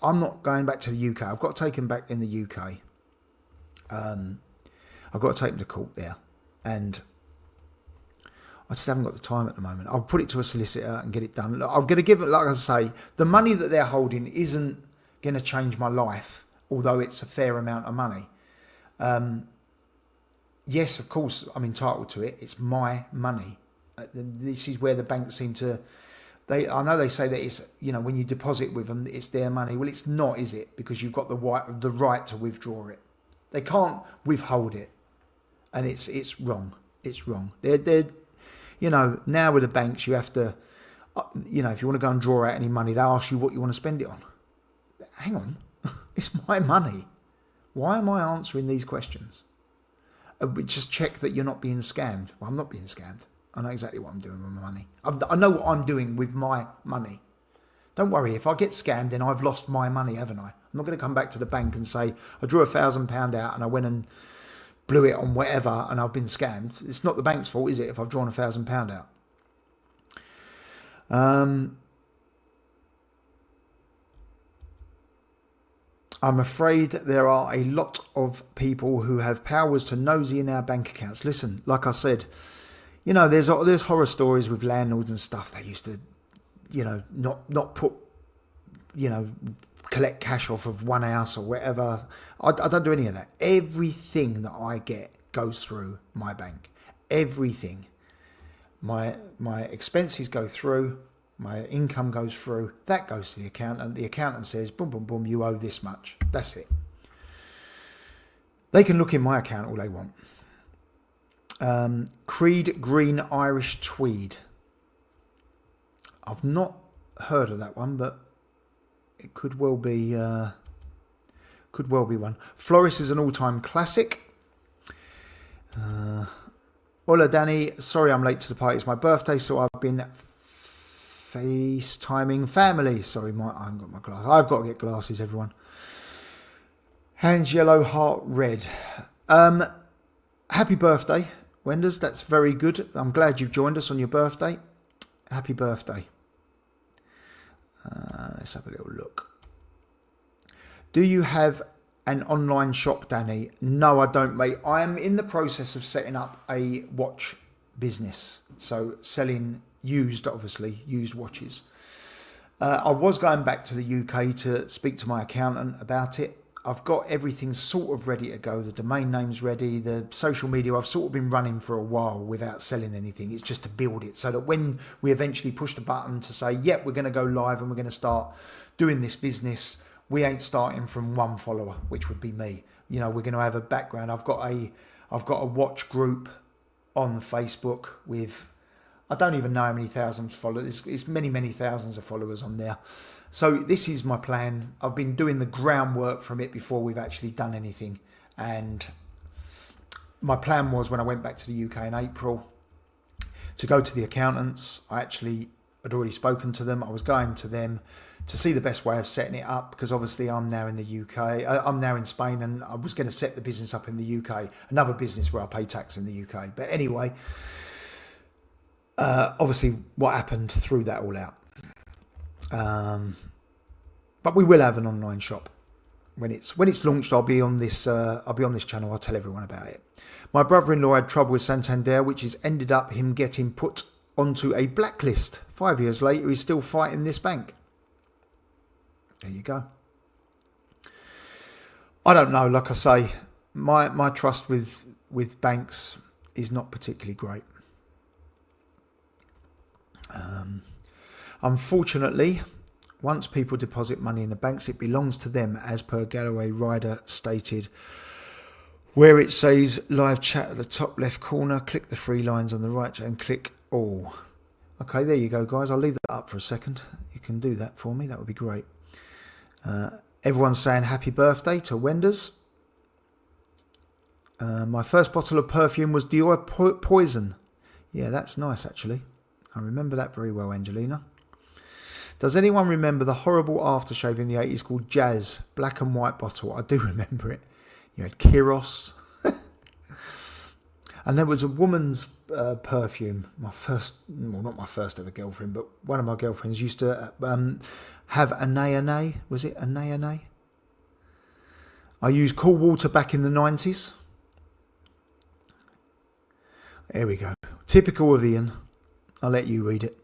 [SPEAKER 1] I'm not going back to the UK. I've got to take him back in the UK. I've got to take him to court there. And I just haven't got the time at the moment. I'll put it to a solicitor and get it done. Look, I'm going to give it, like I say, the money that they're holding isn't going to change my life, although it's a fair amount of money. Yes, of course, I'm entitled to it. It's my money. This is where the banks seem to... I know they say that it's, when you deposit with them, it's their money. Well, it's not, is it? Because you've got the right to withdraw it. They can't withhold it. And it's wrong. It's wrong. They're now with the banks, you have to, if you want to go and draw out any money, they ask you what you want to spend it on. Hang on. It's my money. Why am I answering these questions? Just check that you're not being scammed. Well, I'm not being scammed. I know exactly what I'm doing with my money. I know what I'm doing with my money. Don't worry, if I get scammed, then I've lost my money, haven't I? I'm not going to come back to the bank and say, I drew £1,000 out and I went and blew it on whatever and I've been scammed. It's not the bank's fault, is it, if I've drawn £1,000 out? I'm afraid there are a lot of people who have powers to nosy in our bank accounts. Listen, like I said, you know, there's horror stories with landlords and stuff. They used to, you know, not put, you know, collect cash off of one house or whatever. I don't do any of that. Everything that I get goes through my bank. Everything. My expenses go through. My income goes through. That goes to the accountant. The accountant says, boom, boom, boom, you owe this much. That's it. They can look in my account all they want. Creed Green Irish Tweed. I've not heard of that one, but it could well be one. Floris is an all-time classic. Hola, Danny. Sorry I'm late to the party. It's my birthday, so I've been FaceTiming family. Sorry, I haven't got my glasses. I've got to get glasses, everyone. Hands yellow, heart red. Happy birthday, Wenders. That's very good. I'm glad you've joined us on your birthday. Happy birthday. Let's have a little look. Do you have an online shop, Danny? No, I don't, mate. I am in the process of setting up a watch business. So selling used watches. I was going back to the UK to speak to my accountant about it. I've got everything sort of ready to go. The domain name's ready. The social media I've sort of been running for a while without selling anything. It's just to build it so that when we eventually push the button to say, yep, we're going to go live and we're going to start doing this business, we ain't starting from one follower, which would be me. You know, we're going to have a background. I've got a watch group on Facebook with, I don't even know how many thousands of followers. It's many, many thousands of followers on there. So this is my plan. I've been doing the groundwork from it before we've actually done anything. And my plan was, when I went back to the UK in April, to go to the accountants. I actually had already spoken to them. I was going to them to see the best way of setting it up, because obviously I'm now in the UK. I'm now in Spain, and I was going to set the business up in the UK. Another business where I pay tax in the UK. But anyway, obviously what happened threw that all out. But we will have an online shop when it's launched. I'll be on this channel. I'll tell everyone about it. My brother-in-law had trouble with Santander, which has ended up him getting put onto a blacklist. 5 years later, he's still fighting this bank. There you go. I don't know. Like I say, my trust with banks is not particularly great. Unfortunately, once people deposit money in the banks, it belongs to them, as per Galloway Ryder stated, where it says live chat at the top left corner. Click the three lines on the right and click all. Okay, there you go, guys. I'll leave that up for a second. You can do that for me. That would be great. Everyone's saying happy birthday to Wenders. My first bottle of perfume was Dior Poison. Yeah, that's nice, actually. I remember that very well, Angelina. Does anyone remember the horrible aftershave in the 80s called Jazz? Black and white bottle. I do remember it. You had Kiros. And there was a woman's perfume. Not my first ever girlfriend, but one of my girlfriends used to have Anae. Was it Anae? I used Cool Water back in the 90s. There we go. Typical of Ian. I'll let you read it.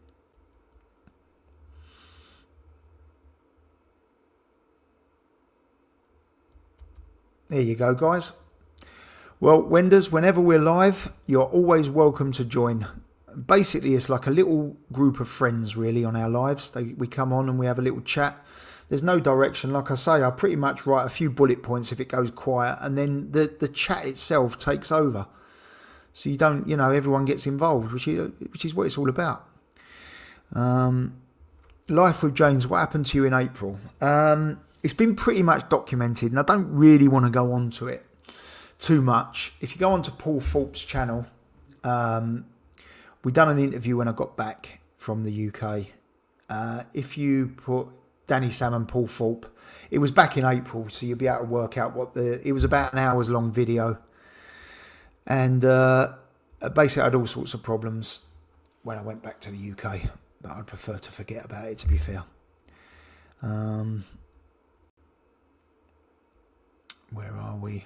[SPEAKER 1] There you go, guys. Well, Wenders, whenever we're live, you're always welcome to join. Basically, it's like a little group of friends, really, on our lives. We come on and we have a little chat. There's no direction. Like I say, I pretty much write a few bullet points if it goes quiet, and then the chat itself takes over. So you don't, everyone gets involved, which is what it's all about. Life with James, what happened to you in April? It's been pretty much documented, and I don't really want to go on to it too much. If you go on to Paul Thorpe's channel, we done an interview when I got back from the UK, if you put Danny Salmon, Paul Thorpe, it was back in April, so you'll be able to work out it was about an hour's long video. And basically I had all sorts of problems when I went back to the UK, but I'd prefer to forget about it, to be fair. Where are we?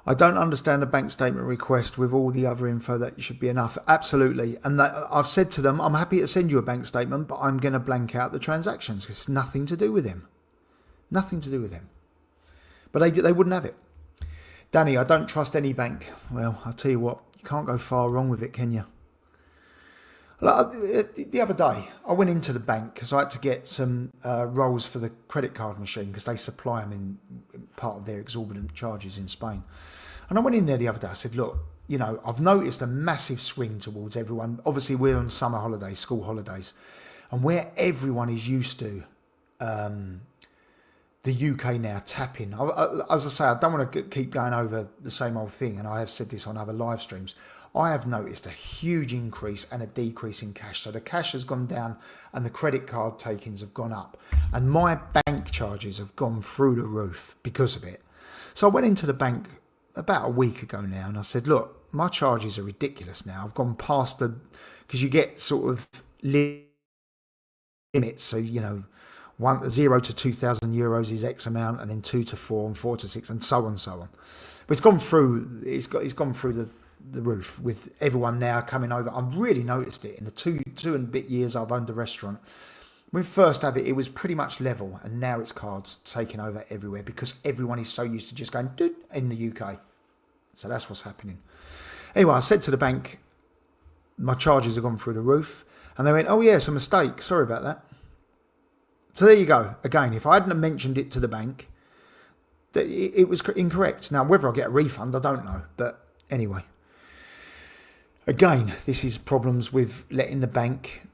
[SPEAKER 1] I don't understand the bank statement request with all the other info. That should be enough. Absolutely. And I've said to them, I'm happy to send you a bank statement, but I'm going to blank out the transactions. It's nothing to do with him. Nothing to do with him. But they wouldn't have it. Danny, I don't trust any bank. Well, I'll tell you what, you can't go far wrong with it, can you? The other day, I went into the bank because I had to get some rolls for the credit card machine because they supply them in part of their exorbitant charges in Spain. And I went in there the other day. I said, look, you know, I've noticed a massive swing towards everyone. Obviously, we're on summer holidays, school holidays, and where everyone is used to the UK now tapping. As I say, I don't want to keep going over the same old thing, and I have said this on other live streams. I have noticed a huge increase and a decrease in cash. So the cash has gone down and the credit card takings have gone up. And my bank charges have gone through the roof because of it. So I went into the bank about a week ago now and I said, look, my charges are ridiculous now. I've gone past because you get sort of limits. So, you know, 0 to €2,000 is X amount, and then 2 to 4 and 4 to 6 and so on and so on. But it's gone through the roof with everyone now coming over. I've really noticed it in the two and a bit years I've owned the restaurant. When we first had it, it was pretty much level, and now it's cards taking over everywhere because everyone is so used to just going dude in the UK. So that's what's happening. Anyway, I said to the bank, my charges have gone through the roof, and they went, oh yeah, it's a mistake, sorry about that. So there you go. Again, if I hadn't mentioned it to the bank, it was incorrect. Now, whether I get a refund, I don't know. But anyway, again, this is problems with letting the bank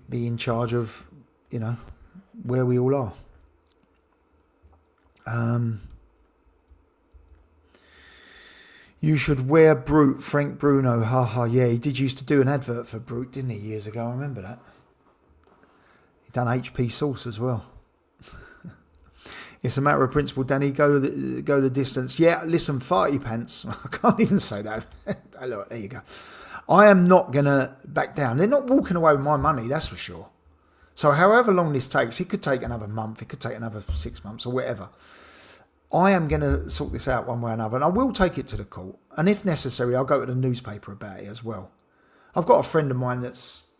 [SPEAKER 1] be in charge of, you know, where we all are. You should wear Brute, Frank Bruno. Haha, yeah, he did used to do an advert for Brute, didn't he, years ago? I remember that. Done HP Sauce as well. It's a matter of principle, Danny. Go the distance. Yeah, listen, farty pants. I can't even say that. Look, there you go. I am not going to back down. They're not walking away with my money, that's for sure. So however long this takes, it could take another month, it could take another 6 months or whatever. I am going to sort this out one way or another, and I will take it to the court. And if necessary, I'll go to the newspaper about it as well. I've got a friend of mine that's...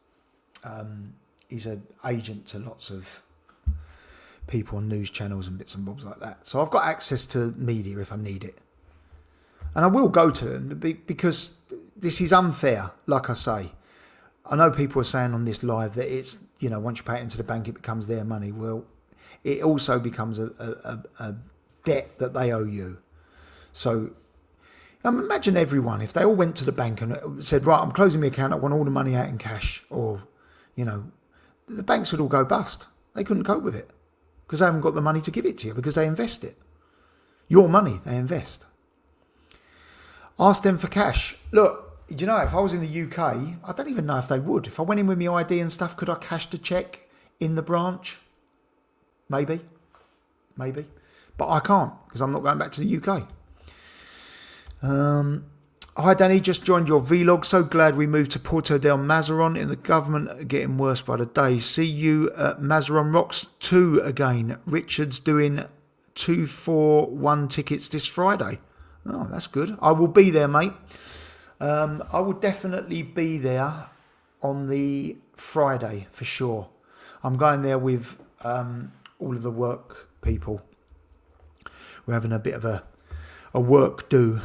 [SPEAKER 1] he's an agent to lots of people on news channels and bits and bobs like that. So I've got access to media if I need it. And I will go to them because this is unfair, like I say. I know people are saying on this live that it's, you know, once you pay it into the bank, it becomes their money. Well, it also becomes a debt that they owe you. So imagine everyone, if they all went to the bank and said, right, I'm closing my account, I want all the money out in cash, or, you know, the banks would all go bust. They couldn't cope with it because they haven't got the money to give it to you because they invest it. Your money, they invest. Ask them for cash. Look, you know, if I was in the UK, I don't even know if they would. If I went in with my ID and stuff, could I cash the cheque in the branch? Maybe. But I can't because I'm not going back to the UK. Hi Danny, just joined your vlog. So glad we moved to Porto del Mazaron in the government getting worse by the day. See you at Mazaron Rocks 2 again. Richard's doing 2-4-1 tickets this Friday. Oh, that's good. I will be there, mate. I will definitely be there on the Friday for sure. I'm going there with all of the work people. We're having a bit of a work do.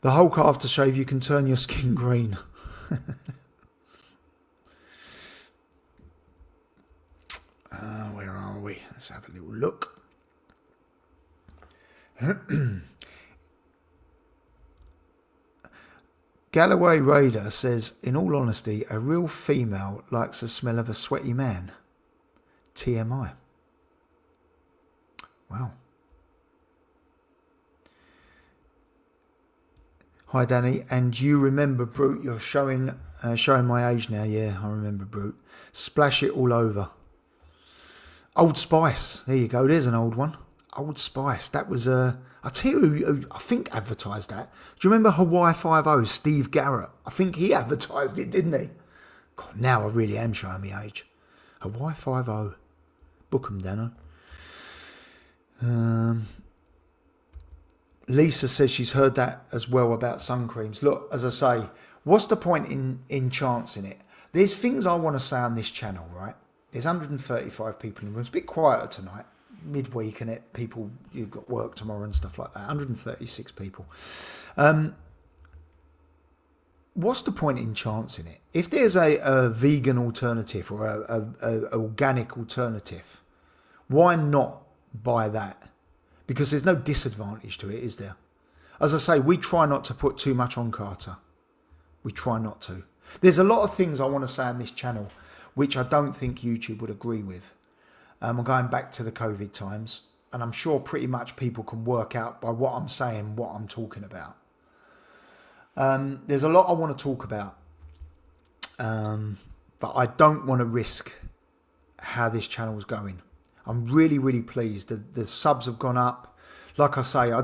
[SPEAKER 1] The Hulk aftershave, you can turn your skin green. Where are we? Let's have a little look. Galloway Raider says, in all honesty, a real female likes the smell of a sweaty man. TMI. Wow. Hi, Danny. And you remember, Brute, you're showing my age now. Yeah, I remember, Brute. Splash it all over. Old Spice. There you go. There's an old one. Old Spice. That was I tell you who I think advertised that. Do you remember Hawaii 5-0, Steve Garrett? I think he advertised it, didn't he? God, now I really am showing my age. Hawaii 5-0. Book 'em, Dano. Lisa says she's heard that as well about sun creams. Look, as I say, what's the point in chancing it? There's things I want to say on this channel, right? There's 135 people in the room. It's a bit quieter tonight. Midweek and it, people, you've got work tomorrow and stuff like that. 136 people. What's the point in chancing it? If there's a vegan alternative or a organic alternative, why not buy that? Because there's no disadvantage to it, is there? As I say, we try not to put too much on Carter. We try not to. There's a lot of things I want to say on this channel which I don't think YouTube would agree with. I'm going back to the COVID times, and I'm sure pretty much people can work out by what I'm saying what I'm talking about. There's a lot I want to talk about, but I don't want to risk how this channel's going. I'm really, really pleased. The subs have gone up. Like I say, I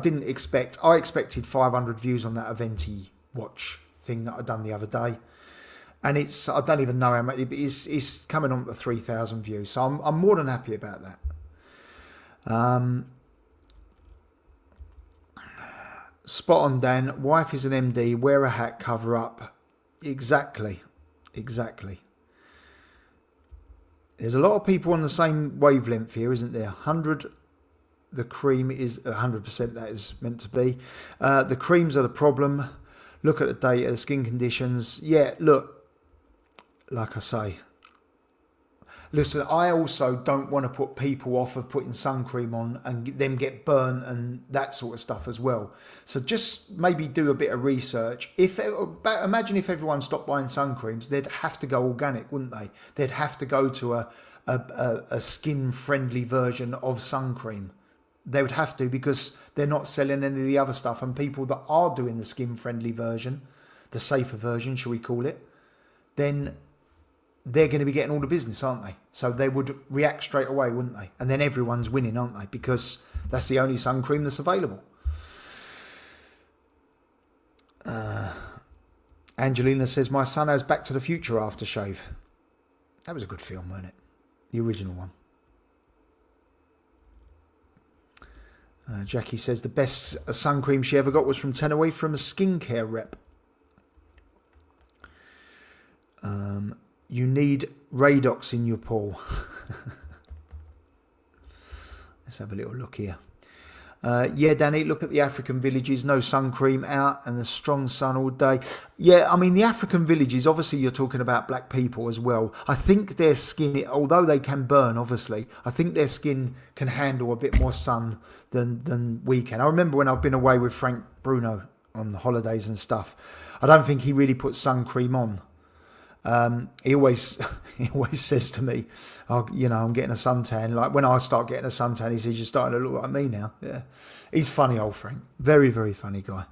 [SPEAKER 1] expected 500 views on that Aventi watch thing that I done the other day. And I don't even know how much, it's coming on to 3,000 views. So I'm more than happy about that. Spot on, Dan. Wife is an MD. Wear a hat, cover up. Exactly. There's a lot of people on the same wavelength here, isn't there? 100, the cream is 100%, that is meant to be. The creams are the problem. Look at the data, the skin conditions. Yeah, look, like I say, listen, I also don't want to put people off of putting sun cream on and them get burnt and that sort of stuff as well. So just maybe do a bit of research. Imagine if everyone stopped buying sun creams, they'd have to go organic, wouldn't they? They'd have to go to a skin-friendly version of sun cream. They would have to, because they're not selling any of the other stuff. And people that are doing the skin-friendly version, the safer version, shall we call it, then they're going to be getting all the business, aren't they? So they would react straight away, wouldn't they? And then everyone's winning, aren't they? Because that's the only sun cream that's available. Angelina says, my son has Back to the Future aftershave. That was a good film, wasn't it? The original one. Jackie says the best sun cream she ever got was from Tenaway from a skincare rep. You need Radox in your pool. Let's have a little look here. Yeah, Danny, look at the African villages. No sun cream out and the strong sun all day. Yeah, I mean, the African villages, obviously you're talking about black people as well. I think their skin, although they can burn, obviously, I think their skin can handle a bit more sun than we can. I remember when I've been away with Frank Bruno on holidays and stuff, I don't think he really put sun cream on. He always says to me, oh, I'm getting a suntan. Like when I start getting a suntan, he says, you're starting to look like me now. Yeah, he's funny, old Frank. Very, very funny guy.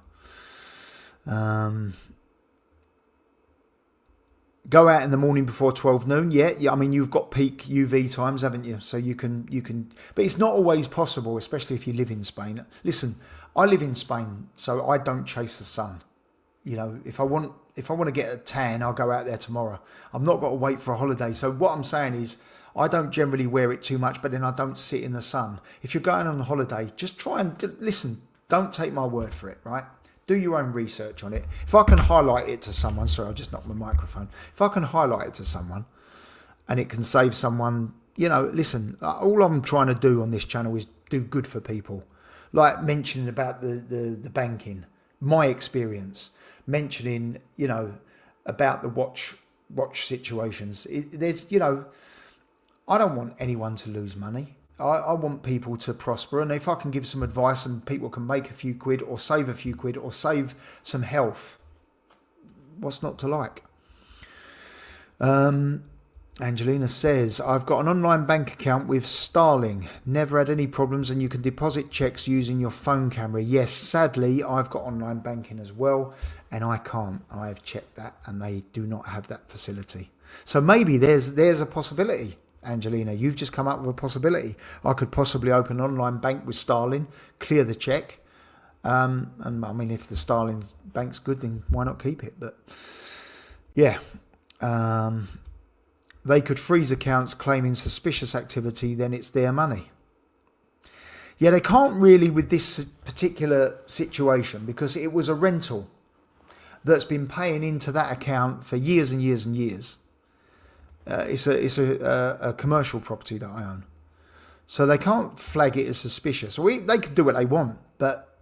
[SPEAKER 1] Go out in the morning before 12 noon. Yeah. I mean, you've got peak UV times, haven't you? So you can, but it's not always possible, especially if you live in Spain. Listen, I live in Spain, so I don't chase the sun. If I want to get a tan, I'll go out there tomorrow. I've not got to wait for a holiday. So what I'm saying is, I don't generally wear it too much, but then I don't sit in the sun. If you're going on a holiday, just try and listen. Don't take my word for it, right? Do your own research on it. If I can highlight it to someone, sorry, I just knocked my microphone. If I can highlight it to someone, and it can save someone, listen. All I'm trying to do on this channel is do good for people, like mentioning about the banking, my experience. Mentioning, about the watch situations. I don't want anyone to lose money. I want people to prosper. And if I can give some advice and people can make a few quid or save a few quid or save some health, what's not to like? Angelina says, I've got an online bank account with Starling. Never had any problems, and you can deposit checks using your phone camera. Yes, sadly, I've got online banking as well, and I can't. I have checked that, and they do not have that facility. So maybe there's a possibility, Angelina. You've just come up with a possibility. I could possibly open an online bank with Starling, clear the check. And I mean, if the Starling bank's good, then why not keep it? But yeah. They could freeze accounts claiming suspicious activity, then it's their money. Yeah, they can't really with this particular situation because it was a rental that's been paying into that account for years and years and years. It's a commercial property that I own. So they can't flag it as suspicious. They could do what they want, but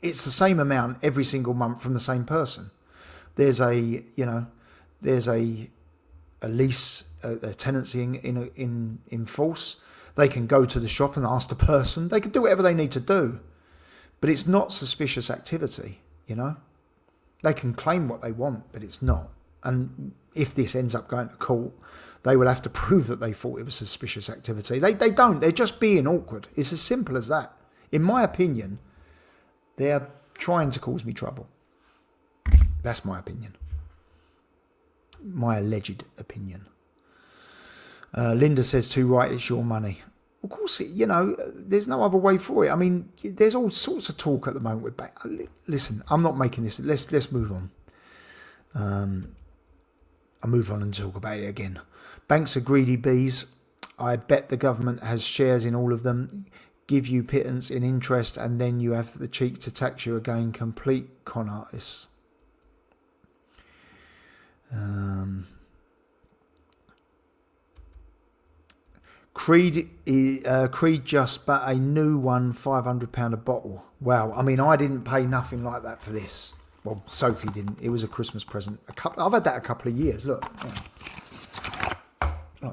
[SPEAKER 1] it's the same amount every single month from the same person. There's a lease, a tenancy in force. They can go to the shop and ask the person. They can do whatever they need to do. But it's not suspicious activity, They can claim what they want, but it's not. And if this ends up going to court, they will have to prove that they thought it was suspicious activity. They don't. They're just being awkward. It's as simple as that. In my opinion, they're trying to cause me trouble. That's my opinion. My alleged opinion. Linda says too right, it's your money. Of course, there's no other way for it. I mean, there's all sorts of talk at the moment with bank. Listen, I'm not making this. Let's move on. I'll move on and talk about it again. Banks are greedy bees. I bet the government has shares in all of them, give you pittance in interest, and then you have the cheek to tax you again. Complete con artists. Creed just but a new one, £500 a bottle. Wow, I mean, I didn't pay nothing like that for this. Well, Sophie didn't. It was a Christmas present. I've had that a couple of years. Look,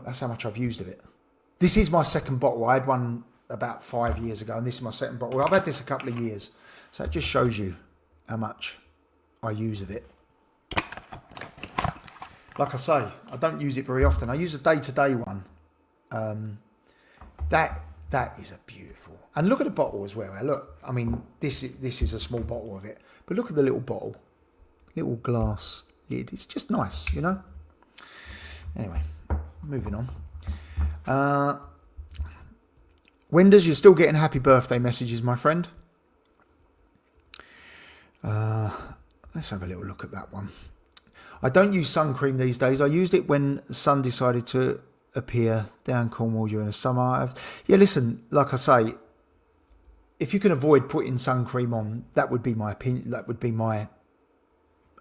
[SPEAKER 1] that's how much I've used of it. This is my second bottle. I had one about 5 years ago, and this is my second bottle. I've had this a couple of years, so it just shows you how much I use of it. Like I say, I don't use it very often. I use a day-to-day one. That is a beautiful. And look at the bottle as well. Look, I mean, this is a small bottle of it, but look at the little bottle, little glass lid. It's just nice, Anyway, moving on. Wenders, you're still getting happy birthday messages, my friend. Let's have a little look at that one. I don't use sun cream these days. I used it when the sun decided to appear down Cornwall during the summer. Listen, like I say, if you can avoid putting sun cream on, that would be my opinion. That would be my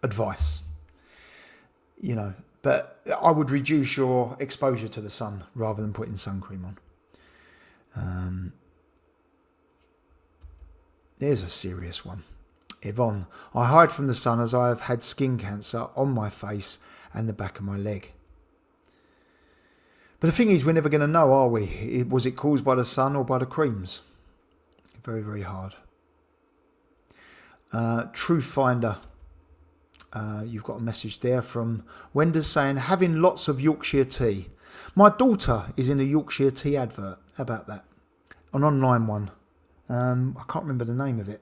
[SPEAKER 1] advice. But I would reduce your exposure to the sun rather than putting sun cream on. There's a serious one. Yvonne, I hide from the sun as I have had skin cancer on my face and the back of my leg. But the thing is, we're never going to know, are we? Was it caused by the sun or by the creams? Very, very hard. Truth Finder. You've got a message there from Wenders saying, having lots of Yorkshire tea. My daughter is in a Yorkshire tea advert. How about that? An online one. I can't remember the name of it.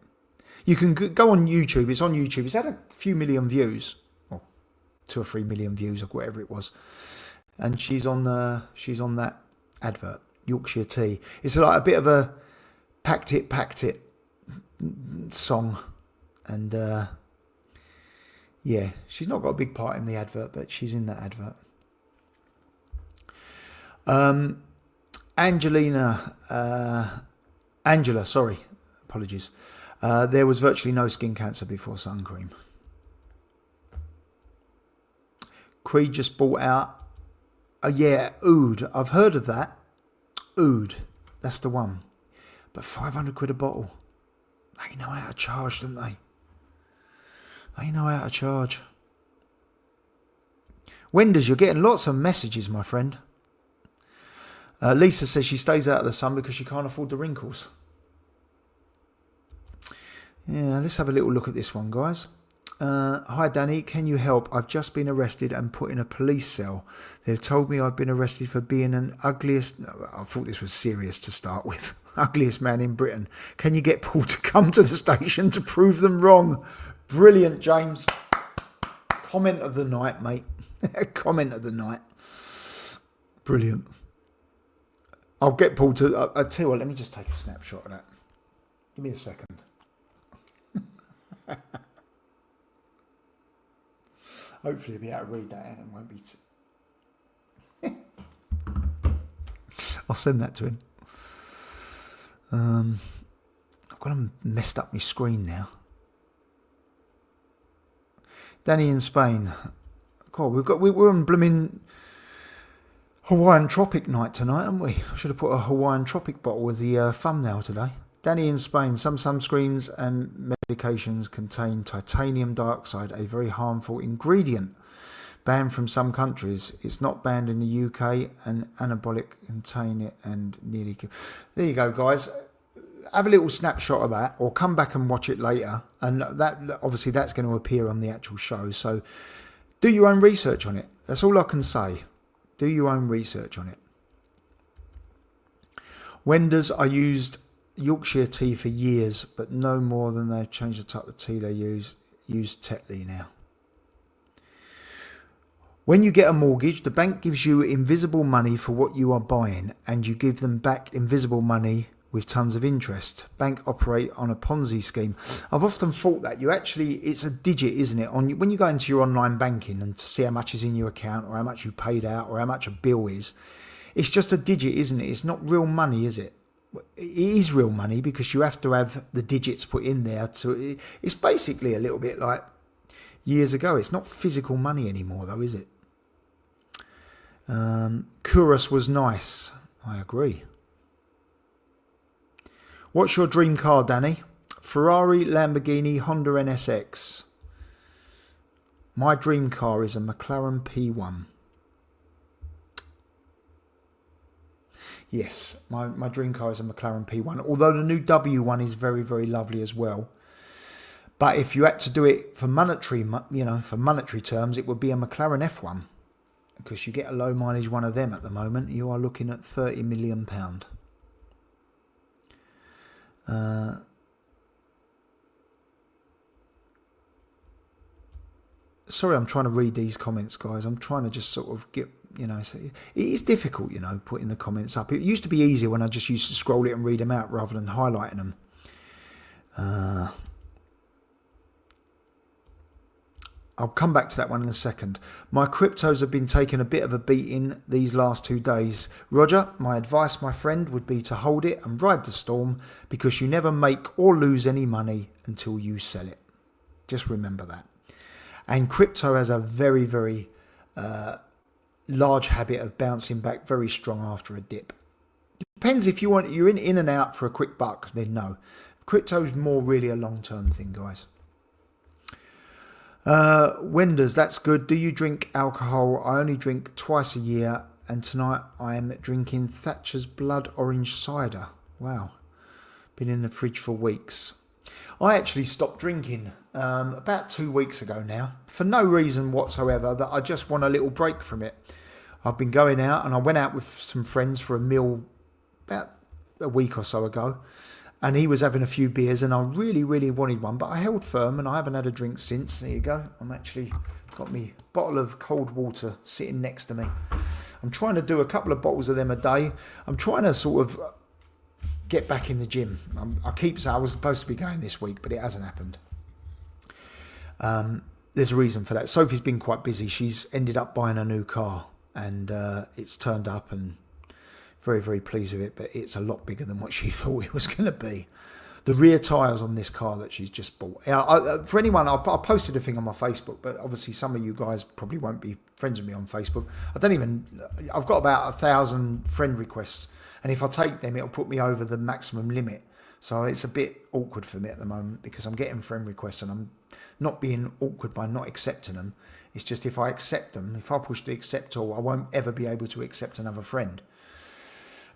[SPEAKER 1] You can go on YouTube. It's on YouTube. It's had a few million views. Well, 2 or 3 million views or whatever it was. And she's on that advert, Yorkshire tea. It's like a bit of a packed it song. And she's not got a big part in the advert, but she's in that advert. Angela, sorry, apologies. There was virtually no skin cancer before sun cream. Creed just bought out. Oud. I've heard of that. Oud. That's the one. But 500 quid a bottle. They know how to charge, don't they? They know how to charge. Wenders, you're getting lots of messages, my friend. Lisa says she stays out of the sun because she can't afford the wrinkles. Yeah, let's have a little look at this one, guys. Hi Danny, can you help? I've just been arrested and put in a police cell. They've told me I've been arrested for being I thought this was serious to start with. Ugliest man in Britain. Can you get Paul to come to the station to prove them wrong? Brilliant, James. Comment of the night, mate. Comment of the night. Brilliant. I'll get Paul to... I tell you what, let me just take a snapshot of that. Give me a second. Hopefully he'll be able to read that and won't be... I'll send that to him. I've got him messed up my screen now. Danny in Spain. God, we're on blooming Hawaiian Tropic night tonight, haven't we? I should have put a Hawaiian Tropic bottle with the thumbnail today. Danny in Spain. Some sunscreens and medications contain titanium dioxide, a very harmful ingredient. Banned from some countries. It's not banned in the UK, and anabolic contain it and nearly kill. There you go, guys. Have a little snapshot of that, or come back and watch it later. And that obviously that's going to appear on the actual show. So do your own research on it. That's all I can say. Do your own research on it. Wenders, I used Yorkshire tea for years, but no more than they've changed the type of tea they use. Use Tetley now. When you get a mortgage, the bank gives you invisible money for what you are buying, and you give them back invisible money with tons of interest. Bank operate on a Ponzi scheme. I've often thought that it's a digit, isn't it? When you go into your online banking and to see how much is in your account, or how much you paid out, or how much a bill is, it's just a digit, isn't it? It's not real money, is it? It is real money because you have to have the digits put in there. It's basically a little bit like years ago. It's not physical money anymore, though, is it? Kuros was nice. I agree. What's your dream car, Danny? Ferrari, Lamborghini, Honda NSX. My dream car is a McLaren P1. Yes, my dream car is a McLaren P1. Although the new W1 is very, very lovely as well. But if you had to do it for monetary terms, it would be a McLaren F1. Because you get a low mileage one of them at the moment. You are looking at £30 million. Sorry, I'm trying to read these comments, guys. I'm trying to just sort of get, so it is difficult, putting the comments up. It used to be easier when I just used to scroll it and read them out rather than highlighting them. I'll come back to that one in a second. My cryptos have been taking a bit of a beating these last 2 days. Roger, my advice, my friend, would be to hold it and ride the storm, because you never make or lose any money until you sell it. Just remember that. And crypto has a very, very large habit of bouncing back very strong after a dip. Depends if you're in and out for a quick buck, then no. Crypto's more really a long-term thing, guys. Wenders, that's good. Do you drink alcohol? I only drink twice a year, and tonight I am drinking Thatcher's Blood Orange Cider. Wow. Been in the fridge for weeks. I actually stopped drinking about 2 weeks ago now, for no reason whatsoever, that I just want a little break from it. I've been going out, and I went out with some friends for a meal about a week or so ago. And he was having a few beers, and I really, really wanted one. But I held firm, and I haven't had a drink since. There you go. I'm actually got me bottle of cold water sitting next to me. I'm trying to do a couple of bottles of them a day. I'm trying to sort of get back in the gym. I keep saying I was supposed to be going this week, but it hasn't happened. There's a reason for that. Sophie's been quite busy. She's ended up buying a new car, and it's turned up, and very, very pleased with it, but it's a lot bigger than what she thought it was going to be. The rear tyres on this car that she's just bought. For anyone, I posted a thing on my Facebook, but obviously some of you guys probably won't be friends with me on Facebook. I've got about 1,000 friend requests, and if I take them, it'll put me over the maximum limit. So it's a bit awkward for me at the moment, because I'm getting friend requests, and I'm not being awkward by not accepting them. It's just if I accept them, if I push the accept all, I won't ever be able to accept another friend.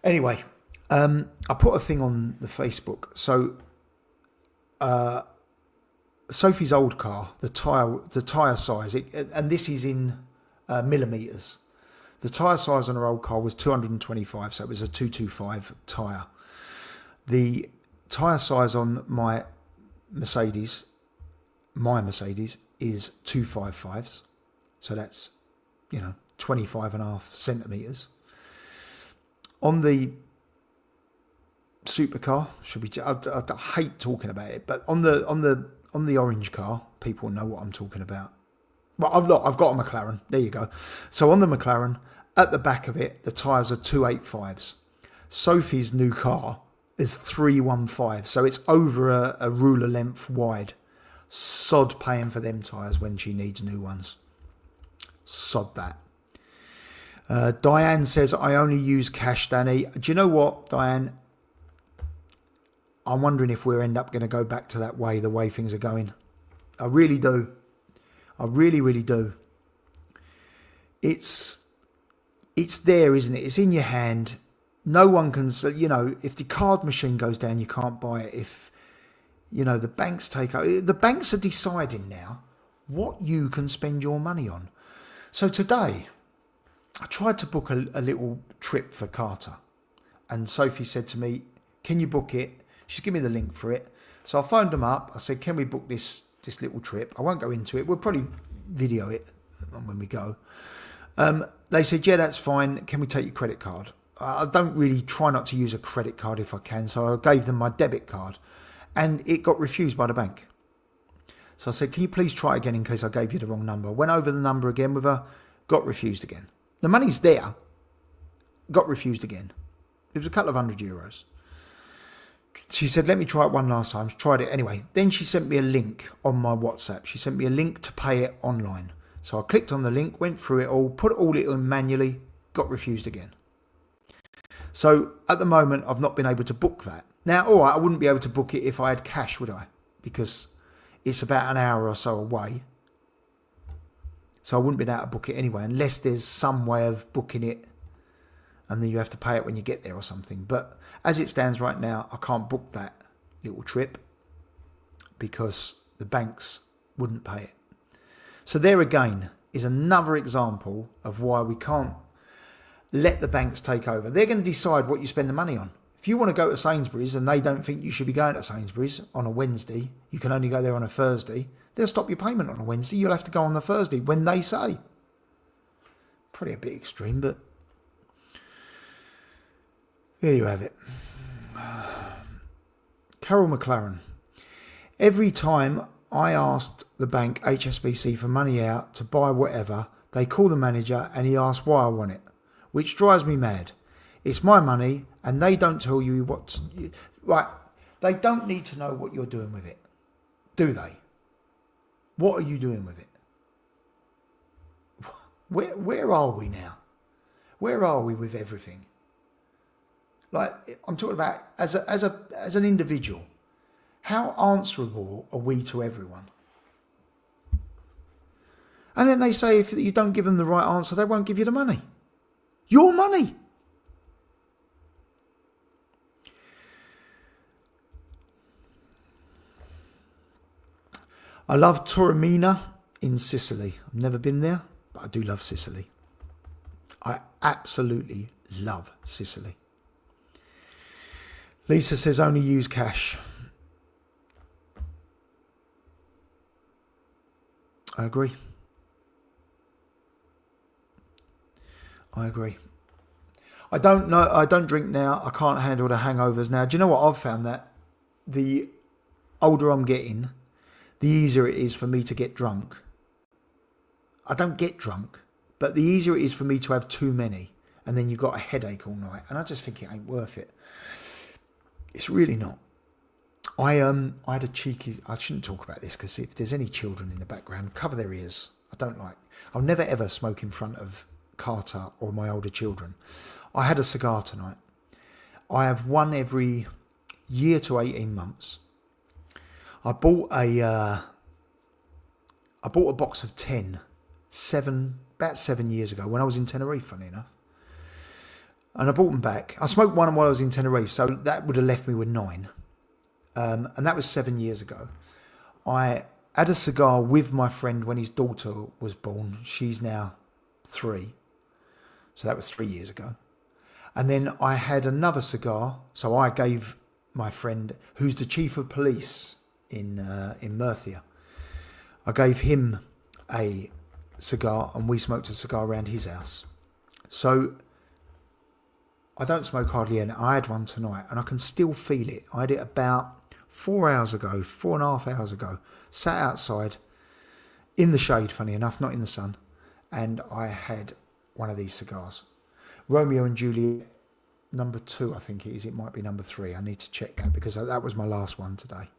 [SPEAKER 1] Anyway, I put a thing on the Facebook. So Sophie's old car, the tyre size, and this is in millimetres. The tyre size on her old car was 225, so it was a 225 tyre. The tyre size on my Mercedes is 255s, so that's 25.5 centimetres. On the supercar, I hate talking about it, but on the orange car, people know what I'm talking about. Well, I've got a McLaren. There you go. So on the McLaren, at the back of it, the tyres are 285s. Sophie's new car is 315, so it's over a ruler length wide. Sod paying for them tyres when she needs new ones. Sod that. Diane says, I only use cash, Danny. Do you know what, Diane? I'm wondering if we'll end up going to go back to the way things are going. I really do. I really, really do. It's there, isn't it? It's in your hand. No one can, if the card machine goes down, you can't buy it. If, the banks take over. The banks are deciding now what you can spend your money on. So today, I tried to book a little trip for Carter. And Sophie said to me, can you book it? She's given me the link for it. So I phoned them up. I said, can we book this little trip? I won't go into it. We'll probably video it when we go. They said, yeah, that's fine. Can we take your credit card? I don't really try not to use a credit card if I can. So I gave them my debit card. And it got refused by the bank. So I said, can you please try again in case I gave you the wrong number? Went over the number again with her. Got refused again. The money's there. Got refused again. It was a couple of €100. She said, let me try it one last time. She tried it anyway. Then she sent me a link on my WhatsApp. She sent me a link to pay it online. So I clicked on the link, went through it all, put all it in manually, got refused again. So at the moment, I've not been able to book that. Now, all right, I wouldn't be able to book it if I had cash, would I? Because it's about an hour or so away. So I wouldn't be able to book it anyway, unless there's some way of booking it and then you have to pay it when you get there or something. But as it stands right now, I can't book that little trip because the banks wouldn't pay it. So there again is another example of why we can't let the banks take over. They're going to decide what you spend the money on. If you want to go to Sainsbury's and they don't think you should be going to Sainsbury's on a Wednesday, you can only go there on a Thursday, they'll stop your payment on a Wednesday. You'll have to go on the Thursday when they say. Probably a bit extreme, but there you have it. Carol McLaren. Every time I asked the bank, HSBC, for money out to buy whatever, they call the manager and he asks why I want it, which drives me mad. It's my money and they don't tell you what... Right, they don't need to know what you're doing with it, do they? What are you doing with it? Where are we now? Where are we with everything? Like, I'm talking about as an individual. How answerable are we to everyone? And then they say if you don't give them the right answer, they won't give you the money. Your money. I love Taormina in Sicily. I've never been there, but I do love Sicily. I absolutely love Sicily. Lisa says only use cash. I agree. I agree. I don't drink now. I can't handle the hangovers now. Do you know what? I've found that the older I'm getting, the easier it is for me to get drunk. I don't get drunk, but the easier it is for me to have too many, and then you've got a headache all night. And I just think it ain't worth it. It's really not. I had a cheeky... I shouldn't talk about this because if there's any children in the background, cover their ears. I'll never ever smoke in front of Carter or my older children. I had a cigar tonight. I have one every year to 18 months. I bought a box of 10, about 7 years ago when I was in Tenerife, funny enough. And I brought them back. I smoked one while I was in Tenerife, so that would have left me with 9. And that was 7 years ago. I had a cigar with my friend when his daughter was born. She's now 3. So that was 3 years ago. And then I had another cigar. So I gave my friend, who's the chief of police in Merthia, I gave him a cigar and we smoked a cigar around his house. So I don't smoke hardly any. I had one tonight and I can still feel it. I had it about 4 hours ago, 4.5 hours ago. Sat outside in the shade, funny enough, not in the sun. And I had one of these cigars. Romeo and Juliet, number 2, I think it is. It might be number 3. I need to check that because that was my last one today.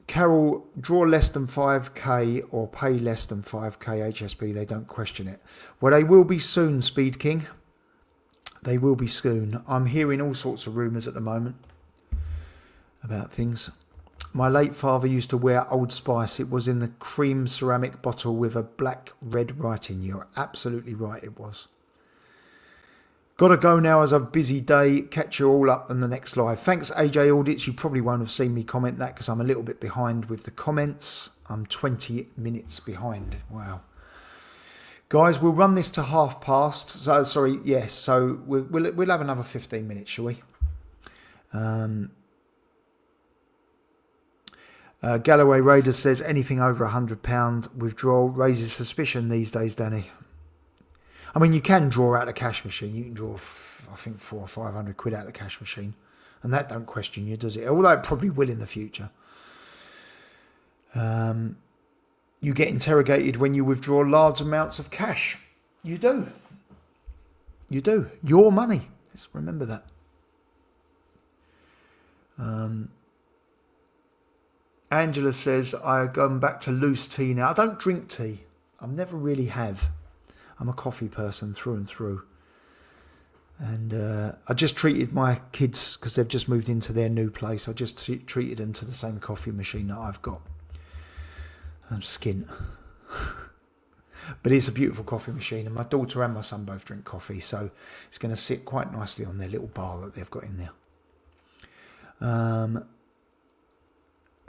[SPEAKER 1] Carol, draw less than 5k or pay less than 5k HSB. They don't question it. Well, they will be soon, Speed King. They will be soon. I'm hearing all sorts of rumours at the moment about things. My late father used to wear Old Spice. It was in the cream ceramic bottle with a black red writing. You're absolutely right, it was. Gotta go now as a busy day. Catch you all up on the next live. Thanks, AJ Audits. You probably won't have seen me comment that because I'm a little bit behind with the comments. I'm 20 minutes behind. Wow. Guys, we'll run this to past. So sorry, yes. So we'll have another 15 minutes, shall we? Galloway Raiders says anything over £100 withdrawal raises suspicion these days, Danny. I mean, you can draw out a cash machine. You can draw, I think, 400 or 500 quid out of the cash machine, and that don't question you, does it? Although it probably will in the future. You get interrogated when you withdraw large amounts of cash. You do. You do. Your money. Let's remember that. Angela says, I've gone back to loose tea now. I don't drink tea. I never really have. I'm a coffee person through and through. And I just treated my kids, because they've just moved into their new place, I just treated them to the same coffee machine that I've got. I'm skint. But it's a beautiful coffee machine, and my daughter and my son both drink coffee, so it's going to sit quite nicely on their little bar that they've got in there.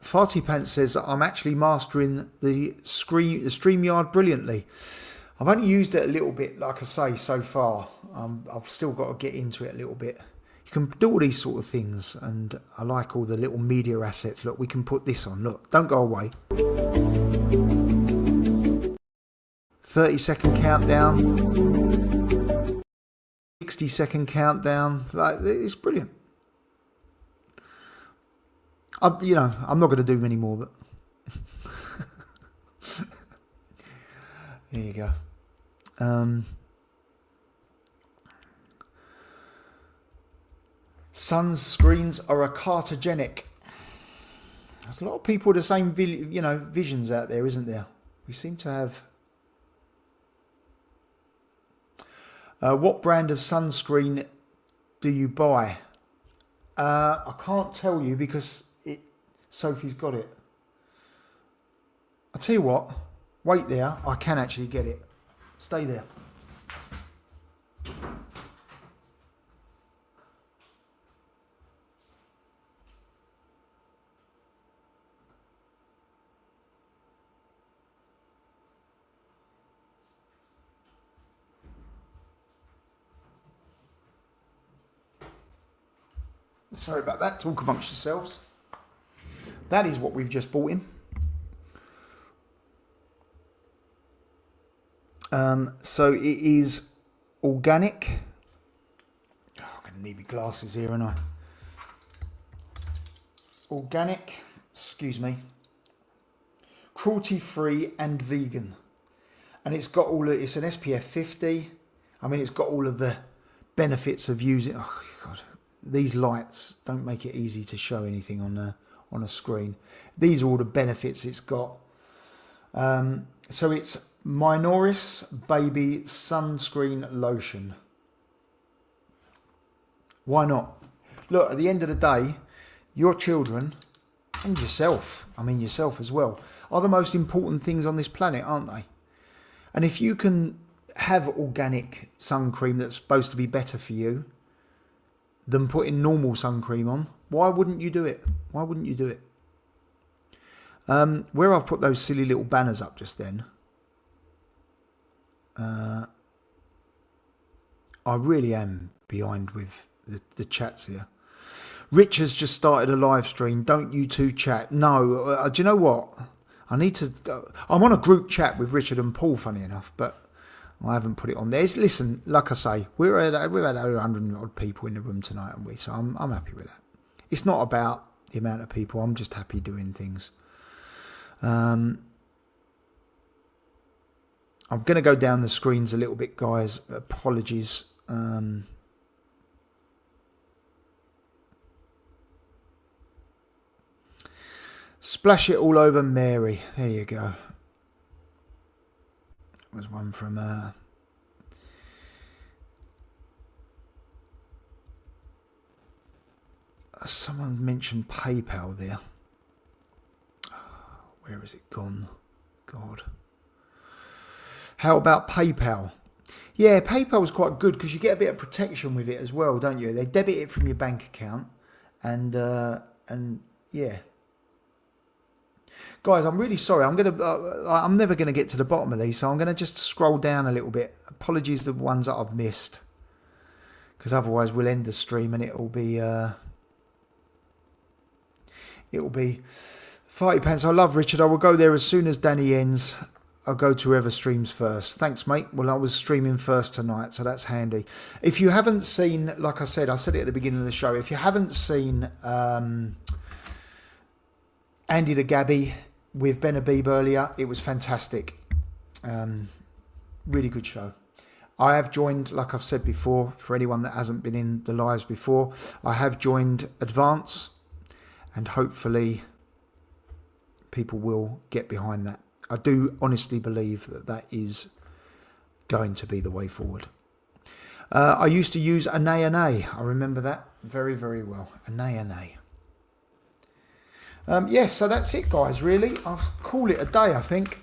[SPEAKER 1] Farty Pants says, I'm actually mastering the StreamYard brilliantly. I've only used it a little bit, like I say, so far. I've still got to get into it a little bit. You can do all these sort of things, and I like all the little media assets. Look, we can put this on. Look, don't go away. 30-second countdown. 60-second countdown. Like, it's brilliant. I'm not going to do many more, but there you go. Sunscreens are carcinogenic. There's a lot of people with the same, visions out there, isn't there? We seem to have. What brand of sunscreen do you buy? I can't tell you because Sophie's got it. I'll tell you what. Wait there. I can actually get it. Stay there. Sorry about that. Talk amongst yourselves. That is what we've just bought in. So it is organic. Oh, I'm going to need my glasses here, aren't I? Organic, cruelty-free and vegan. And it's got it's an SPF 50. I mean, it's got all of the benefits of using, oh God, these lights don't make it easy to show anything on a screen. These are all the benefits it's got. So it's Minoris Baby Sunscreen Lotion. Why not? Look, at the end of the day, your children and yourself as well, are the most important things on this planet, aren't they? And if you can have organic sun cream that's supposed to be better for you than putting normal sun cream on, why wouldn't you do it? Why wouldn't you do it? Where I've put those silly little banners up just then, I really am behind with the chats here. Rich has just started a live stream. Don't you two chat? No. Do you know what? I need to... I'm on a group chat with Richard and Paul, funny enough, but I haven't put it on there. Listen, like I say, we've had 100 odd people in the room tonight, haven't we? So I'm happy with that. It's not about the amount of people. I'm just happy doing things. I'm going to go down the screens a little bit, guys. Apologies. Splash it all over Mary. There you go. That was one from... someone mentioned PayPal there. Where has it gone? God. How about PayPal? Yeah, PayPal is quite good because you get a bit of protection with it as well, don't you? They debit it from your bank account, and yeah. Guys, I'm really sorry. I'm never gonna get to the bottom of these, so I'm gonna just scroll down a little bit. Apologies to the ones that I've missed, because otherwise we'll end the stream and it'll be £30. I love Richard. I will go there as soon as Danny ends. I'll go to whoever streams first. Thanks, mate. Well, I was streaming first tonight, so that's handy. If you haven't seen, like I said it at the beginning of the show, if you haven't seen Andy the Gabby with Ben Habib earlier, it was fantastic. Really good show. I have joined, like I've said before, for anyone that hasn't been in the lives before, I have joined Advance, and hopefully people will get behind that. I do honestly believe that is going to be the way forward. I used to use Ana. I remember that very, very well. Ana. Yes, so that's it, guys, really. I'll call it a day, I think.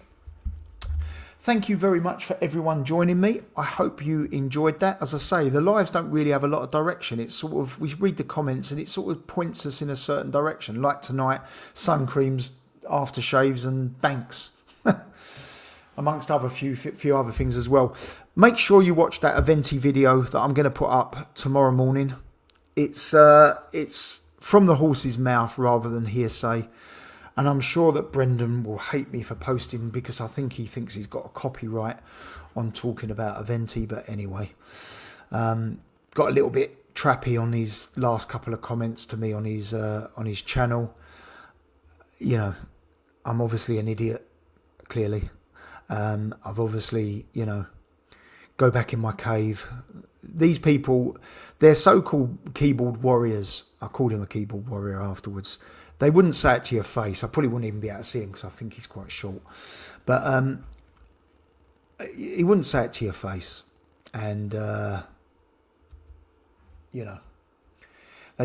[SPEAKER 1] Thank you very much for everyone joining me. I hope you enjoyed that. As I say, the lives don't really have a lot of direction. It's sort of, we read the comments and it sort of points us in a certain direction. Like tonight, sun creams, aftershaves and banks. Amongst other few other things as well. Make sure you watch that Aventi video that I'm going to put up tomorrow morning. It's from the horse's mouth rather than hearsay, and I'm sure that Brendan will hate me for posting because I think he thinks he's got a copyright on talking about Aventi. But anyway, got a little bit trappy on his last couple of comments to me on his channel. You know, I'm obviously an idiot, clearly. I've obviously, go back in my cave. These people, they're so-called keyboard warriors. I called him a keyboard warrior afterwards. They wouldn't say it to your face. I probably wouldn't even be able to see him because I think he's quite short. But he wouldn't say it to your face. And, they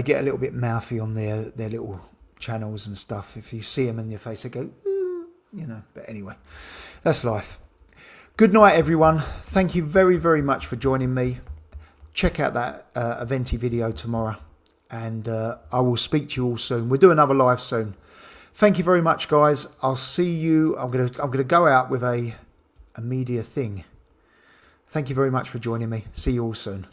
[SPEAKER 1] get a little bit mouthy on their little channels and stuff. If you see them in your face, they go, but anyway, that's life. Good night, everyone. Thank you very, very much for joining me. Check out that Aventi video tomorrow, and I will speak to you all soon. We'll do another live soon. Thank you very much, guys. I'll see you. I'm gonna go out with a media thing. Thank you very much for joining me. See you all soon.